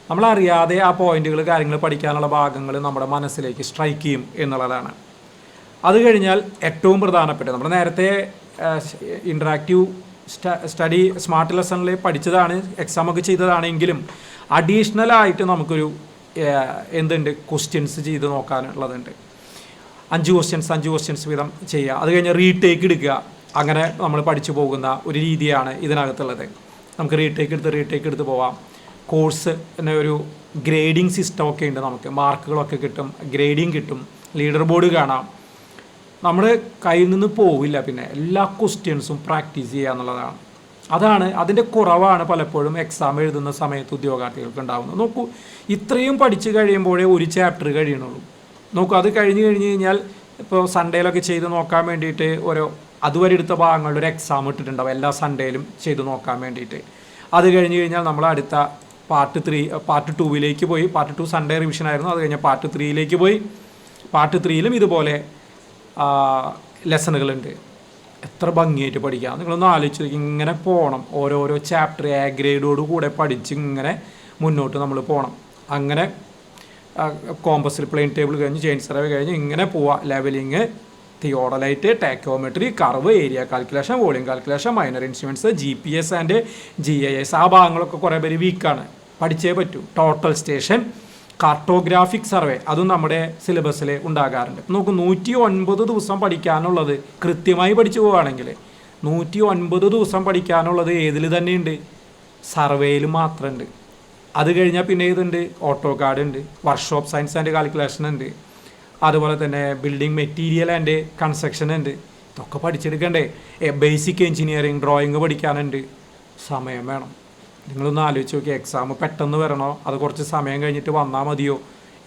നമ്മളറിയാതെ ആ പോയിന്റുകൾ, കാര്യങ്ങൾ, പഠിക്കാനുള്ള ഭാഗങ്ങൾ നമ്മുടെ മനസ്സിലേക്ക് സ്ട്രൈക്ക് ചെയ്യും എന്നുള്ളതാണ്. അത് കഴിഞ്ഞാൽ ഏറ്റവും പ്രധാനപ്പെട്ട, നമ്മൾ നേരത്തെ ഇൻറ്ററാക്റ്റീവ് സ്റ്റഡി സ്മാർട്ട് ലെസണിൽ പഠിച്ചതാണ്, എക്സാമൊക്കെ ചെയ്തതാണെങ്കിലും അഡീഷണലായിട്ട് നമുക്കൊരു എന്തുണ്ട്, ക്വസ്റ്റ്യൻസ് ചെയ്ത് നോക്കാനുള്ളതുണ്ട്. 5 ക്വസ്റ്റ്യൻസ് വീതം ചെയ്യുക. അത് കഴിഞ്ഞ് റീടേക്ക് എടുക്കുക. അങ്ങനെ നമ്മൾ പഠിച്ചു പോകുന്ന ഒരു രീതിയാണ് ഇതിനകത്തുള്ളത്. നമുക്ക് റീടേക്ക് എടുത്ത് പോവാം. കോഴ്സ് പിന്നെ ഒരു ഗ്രേഡിങ് സിസ്റ്റമൊക്കെ ഉണ്ട്. നമുക്ക് മാർക്കുകളൊക്കെ കിട്ടും, ഗ്രേഡിങ് കിട്ടും, ലീഡർ ബോർഡ് കാണാം. നമ്മുടെ കയ്യിൽ നിന്ന് പോവില്ല. പിന്നെ എല്ലാ ക്വസ്റ്റ്യൻസും പ്രാക്ടീസ് ചെയ്യുക എന്നുള്ളതാണ്. അതിൻ്റെ കുറവാണ് പലപ്പോഴും എക്സാം എഴുതുന്ന സമയത്ത് ഉദ്യോഗാർത്ഥികൾക്ക് ഉണ്ടാകുന്നത്. നോക്കൂ, ഇത്രയും പഠിച്ച് കഴിയുമ്പോഴേ ഒരു ചാപ്റ്റർ കഴിയണുള്ളൂ. നോക്കൂ, അത് കഴിഞ്ഞ് കഴിഞ്ഞാൽ ഇപ്പോൾ സൺഡേയിലൊക്കെ ചെയ്ത് നോക്കാൻ വേണ്ടിയിട്ട് അതുവരെ എടുത്ത ഭാഗങ്ങളുടെ ഒരു എക്സാം ഇട്ടിട്ടുണ്ടാവും, എല്ലാ സൺഡേയിലും ചെയ്ത് നോക്കാൻ വേണ്ടിയിട്ട്. അത് കഴിഞ്ഞ് കഴിഞ്ഞാൽ നമ്മൾ അടുത്ത പാർട്ട് 2 പോയി. പാർട്ട് 2 സൺഡേ റിവിഷൻ ആയിരുന്നു. അത് കഴിഞ്ഞാൽ പാർട്ട് 3 പോയി. പാർട്ട് 3 ഇതുപോലെ ലെസണുകളുണ്ട്. എത്ര ഭംഗിയായിട്ട് പഠിക്കാം. നിങ്ങളൊന്ന് ആലോചിച്ച് ഇങ്ങനെ പോകണം. ഓരോരോ ചാപ്റ്റർ എ ഗ്രേഡോട് കൂടെ പഠിച്ച് ഇങ്ങനെ മുന്നോട്ട് നമ്മൾ പോകണം. അങ്ങനെ കോമ്പസിൽ പ്ലെയിൻ ടേബിൾ കഴിഞ്ഞ് ചെയിൻ സർവേ കഴിഞ്ഞ് ഇങ്ങനെ പോവാം. Levelling, theodolite, tacheometry, curve, area calculation, volume calculation, minor instruments, GPS and GIS. ആ ഭാഗങ്ങളൊക്കെ കുറേ പേര് വീക്കാണ്, പഠിച്ചേ പറ്റൂ. ടോട്ടൽ സ്റ്റേഷൻ, കാർട്ടോഗ്രാഫിക് സർവേ, അതും നമ്മുടെ സിലബസിൽ ഉണ്ടാകാറുണ്ട്. നോക്കൂ, 109 ദിവസം പഠിക്കാനുള്ളത് കൃത്യമായി പഠിച്ചു പോവുകയാണെങ്കിൽ 109 ദിവസം പഠിക്കാനുള്ളത് ഏതിൽ തന്നെയുണ്ട്? സർവേയിൽ മാത്രമുണ്ട്. അത് കഴിഞ്ഞാൽ പിന്നെ ഇതുണ്ട്, ഓട്ടോ കാർഡ് ഉണ്ട്, വർക്ക്ഷോപ്പ് സയൻസ് ആൻഡ് കാൽക്കുലേഷൻ ഉണ്ട്, അതുപോലെ തന്നെ ബിൽഡിംഗ് മെറ്റീരിയൽ ആൻഡ് കൺസ്ട്രക്ഷൻ ഉണ്ട്. ഇതൊക്കെ പഠിച്ചെടുക്കണ്ടേ? ബേസിക് എഞ്ചിനീയറിംഗ്, ഡ്രോയിങ് പഠിക്കാനുണ്ട്. സമയം വേണം. നിങ്ങളൊന്ന് ആലോചിച്ച് നോക്കി, എക്സാം പെട്ടെന്ന് വരണോ അത് കുറച്ച് സമയം കഴിഞ്ഞിട്ട് വന്നാൽ മതിയോ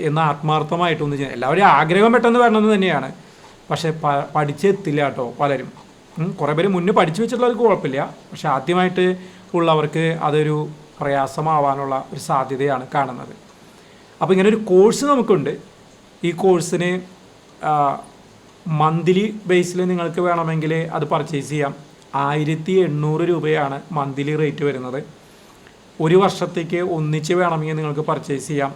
എന്ന് ആത്മാർത്ഥമായിട്ടൊന്നും ചെയ്യാം. എല്ലാവരും ആഗ്രഹം പെട്ടെന്ന് വരണമെന്ന് തന്നെയാണ്, പക്ഷേ പഠിച്ചെത്തില്ല കേട്ടോ പലരും. കുറേ പേര് മുന്നേ പഠിച്ചു വെച്ചിട്ടുള്ളവർക്ക് കുഴപ്പമില്ല, പക്ഷെ ആദ്യമായിട്ട് ഉള്ളവർക്ക് അതൊരു പ്രയാസമാവാനുള്ള ഒരു സാധ്യതയാണ് കാണുന്നത്. അപ്പോൾ ഇങ്ങനെ ഒരു കോഴ്സ് നമുക്കുണ്ട്. ഈ കോഴ്സിന് മന്ത്ലി ബേസിൽ നിങ്ങൾക്ക് വേണമെങ്കിൽ അത് പർച്ചേസ് ചെയ്യാം. 1800 രൂപയാണ് മന്ത്ലി റേറ്റ് വരുന്നത്. ഒരു വർഷത്തേക്ക് ഒന്നിച്ച് വേണമെങ്കിൽ നിങ്ങൾക്ക് പർച്ചേസ് ചെയ്യാം.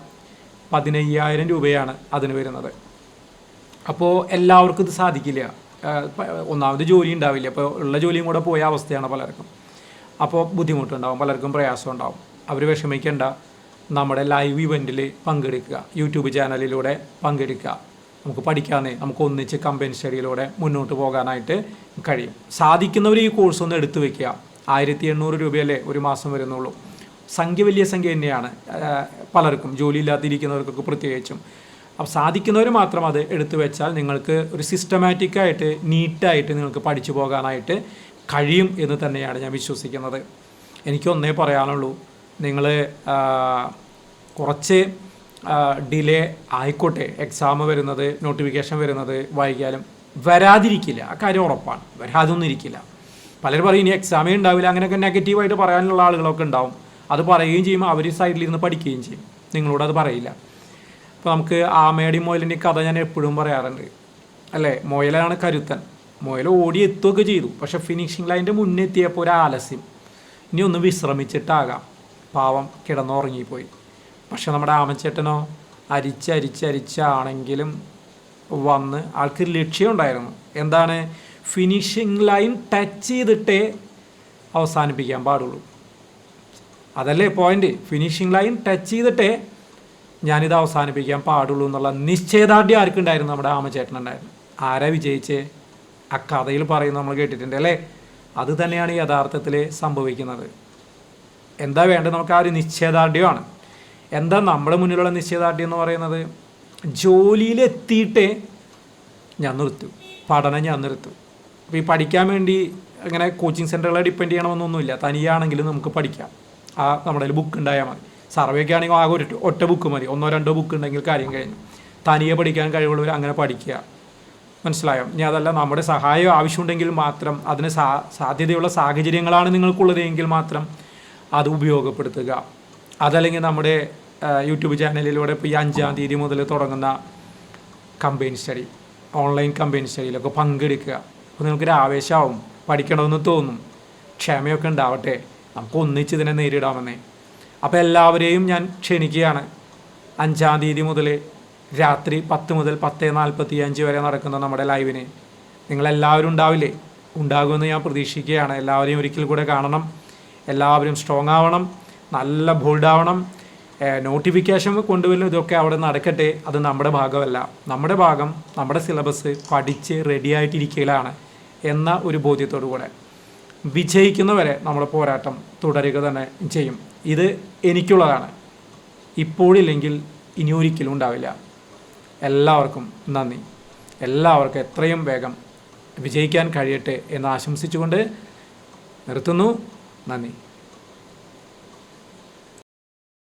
15,000 രൂപയാണ് അതിന് വരുന്നത്. അപ്പോൾ എല്ലാവർക്കും ഇത് സാധിക്കില്ല. ഒന്നാമത് ജോലി ഉണ്ടാവില്ല, അപ്പോൾ ഉള്ള ജോലിയും കൂടെ പോയ അവസ്ഥയാണ് പലർക്കും. അപ്പോൾ ബുദ്ധിമുട്ടുണ്ടാവും, പലർക്കും പ്രയാസം ഉണ്ടാവും. അവർ വിഷമിക്കേണ്ട, നമ്മുടെ ലൈവ് ഇവൻറ്റിൽ പങ്കെടുക്കുക, യൂട്യൂബ് ചാനലിലൂടെ പങ്കെടുക്കുക. നമുക്ക് പഠിക്കാമെന്നേ, നമുക്ക് ഒന്നിച്ച് കമ്പൈൻ സ്റ്റഡിയിലൂടെ മുന്നോട്ട് പോകാനായിട്ട് കഴിയും. സാധിക്കുന്നവർ ഈ കോഴ്സ് ഒന്ന് എടുത്തു വെക്കുക. 1800 രൂപയല്ലേ ഒരു മാസം വരുന്നുള്ളൂ. വലിയ സംഖ്യ തന്നെയാണ് പലർക്കും, ജോലി ഇല്ലാതിരിക്കുന്നവർക്കൊക്കെ പ്രത്യേകിച്ചും. അപ്പോൾ സാധിക്കുന്നവർ മാത്രം അത് എടുത്തു വെച്ചാൽ നിങ്ങൾക്ക് ഒരു സിസ്റ്റമാറ്റിക്കായിട്ട് നീറ്റായിട്ട് നിങ്ങൾക്ക് പഠിച്ചു പോകാനായിട്ട് കഴിയും എന്ന് തന്നെയാണ് ഞാൻ വിശ്വസിക്കുന്നത്. എനിക്കൊന്നേ പറയാനുള്ളൂ, നിങ്ങൾ കുറച്ച് ഡിലേ ആയിക്കോട്ടെ, എക്സാം വരുന്നത്, നോട്ടിഫിക്കേഷൻ വരുന്നത് വൈകിയാലും വരാതിരിക്കില്ല, ആ കാര്യം ഉറപ്പാണ്. വരാതൊന്നും ഇരിക്കില്ല. പലരും പറയും ഇനി എക്സാമേ ഉണ്ടാവില്ല, അങ്ങനെയൊക്കെ നെഗറ്റീവായിട്ട് പറയാനുള്ള ആളുകളൊക്കെ ഉണ്ടാവും. അത് പറയുകയും ചെയ്യുമ്പോൾ അവർ സൈഡിലിരുന്ന് പഠിക്കുകയും ചെയ്യും, നിങ്ങളോട് അത് പറയില്ല. ഇപ്പോൾ നമുക്ക് ആമയുടെയും മുയലിൻ്റെയും കഥ ഞാൻ എപ്പോഴും പറയാറുണ്ട് അല്ലേ. മുയലാണ് കരുത്തൻ, മുയൽ ഓടി എത്തുകയൊക്കെ ചെയ്തു, പക്ഷേ ഫിനിഷിംഗ് ലൈൻ്റെ മുന്നേ എത്തിയപ്പോൾ ഒരു ആലസ്യം, ഇനി ഒന്ന് വിശ്രമിച്ചിട്ടാകാം, പാവം കിടന്നുറങ്ങിപ്പോയി. പക്ഷെ നമ്മുടെ ആമച്ചേട്ടനോ അരിച്ചാണെങ്കിലും വന്ന് ആൾക്ക് ലക്ഷ്യം ഉണ്ടായിരുന്നു. എന്താണ്? ഫിനിഷിംഗ് ലൈൻ ടച്ച് ചെയ്തിട്ടേ അവസാനിപ്പിക്കാൻ പാടുള്ളൂ. അതല്ലേ പോയിന്റ്. ഫിനിഷിംഗ് ലൈൻ ടച്ച് ചെയ്തിട്ടേ ഞാനിത് അവസാനിപ്പിക്കാൻ പാടുള്ളൂ എന്നുള്ള നിശ്ചയദാർഢ്യം ആർക്കുണ്ടായിരുന്നു? നമ്മുടെ ആമച്ചേട്ടനുണ്ടായിരുന്നു. ആരാ വിജയിച്ചേ? ആ കഥയിൽ പറയുന്നത് നമ്മൾ കേട്ടിട്ടുണ്ട് അല്ലേ? അത് തന്നെയാണ് യഥാർത്ഥത്തിൽ സംഭവിക്കുന്നത്. എന്താ വേണ്ടത്? നമുക്ക് ആ ഒരു നിശ്ചയദാർഢ്യമാണ്. എന്താ നമ്മുടെ മുന്നിലുള്ള നിശ്ചയദാർഢ്യം എന്ന് പറയുന്നത്? ജോലിയിലെത്തിയിട്ടേ ഞാൻ നിർത്തും, പഠനം ഞാൻ നിർത്തും. അപ്പോൾ ഈ പഠിക്കാൻ വേണ്ടി അങ്ങനെ കോച്ചിങ് സെൻ്ററുകളെ ഡിപ്പെൻഡ് ചെയ്യണമെന്നൊന്നുമില്ല. തനിയാണെങ്കിലും നമുക്ക് പഠിക്കാം. നമ്മുടെ കയ്യിൽ ബുക്ക് ഉണ്ടായാൽ മതി. സർവേക്ക് ആണെങ്കിൽ ആകെ ഒറ്റ ബുക്ക് മതി. 1-2 ബുക്ക് ഉണ്ടെങ്കിൽ കാര്യം കഴിഞ്ഞു. തനിയെ പഠിക്കാൻ കഴിവുള്ളവർ അങ്ങനെ പഠിക്കുക. മനസ്സിലായോ? ഇനി അതല്ല, നമ്മുടെ സഹായം ആവശ്യമുണ്ടെങ്കിൽ മാത്രം, അതിന് സാധ്യതയുള്ള സാഹചര്യങ്ങളാണ് നിങ്ങൾക്കുള്ളതെങ്കിൽ മാത്രം അത് ഉപയോഗപ്പെടുത്തുക. അതല്ലെങ്കിൽ നമ്മുടെ യൂട്യൂബ് ചാനലിലൂടെ ഇപ്പോൾ ഈ 5-ാം തീയതി മുതൽ തുടങ്ങുന്ന കമ്പൈൻ സ്റ്റഡി, ഓൺലൈൻ കമ്പൈൻ സ്റ്റഡിയിലൊക്കെ പങ്കെടുക്കുക. അപ്പോൾ നിങ്ങൾക്കൊരു ആവേശമാവും, പഠിക്കണമെന്ന് തോന്നും, ക്ഷമയൊക്കെ ഉണ്ടാവട്ടെ, നമുക്ക് ഒന്നിച്ച് ഇതിനെ നേരിടാമെന്നേ. അപ്പോൾ എല്ലാവരെയും ഞാൻ ക്ഷണിക്കുകയാണ്. 5-ാം തീയതി മുതൽ രാത്രി 10 മുതൽ 10:45 വരെ നടക്കുന്ന നമ്മുടെ ലൈവിന് നിങ്ങളെല്ലാവരും ഉണ്ടാവില്ലേ? ഉണ്ടാകുമെന്ന് ഞാൻ പ്രതീക്ഷിക്കുകയാണ്. എല്ലാവരെയും ഒരിക്കൽ കൂടെ കാണണം. എല്ലാവരും സ്ട്രോങ് ആവണം, നല്ല ബോൾഡ് ആവണം. നോട്ടിഫിക്കേഷൻ കൊണ്ടുവരും, ഇതൊക്കെ അവിടെ നടക്കട്ടെ. അത് നമ്മുടെ ഭാഗമല്ല. നമ്മുടെ ഭാഗം നമ്മുടെ സിലബസ് പഠിച്ച് റെഡിയായിട്ടിരിക്കലാണ് എന്ന ഒരു ബോധ്യത്തോടു കൂടെ വിജയിക്കുന്നവരെ നമ്മുടെ പോരാട്ടം തുടരുക തന്നെ ചെയ്യും. ഇത് എനിക്കുള്ളതാണ്. ഇപ്പോഴില്ലെങ്കിൽ ഇനി ഒരിക്കലും ഉണ്ടാവില്ല. എല്ലാവർക്കും നന്ദി. എല്ലാവർക്കും എത്രയും വേഗം വിജയിക്കാൻ കഴിയട്ടെ എന്ന് ആശംസിച്ചുകൊണ്ട് നിർത്തുന്നു. നന്ദി.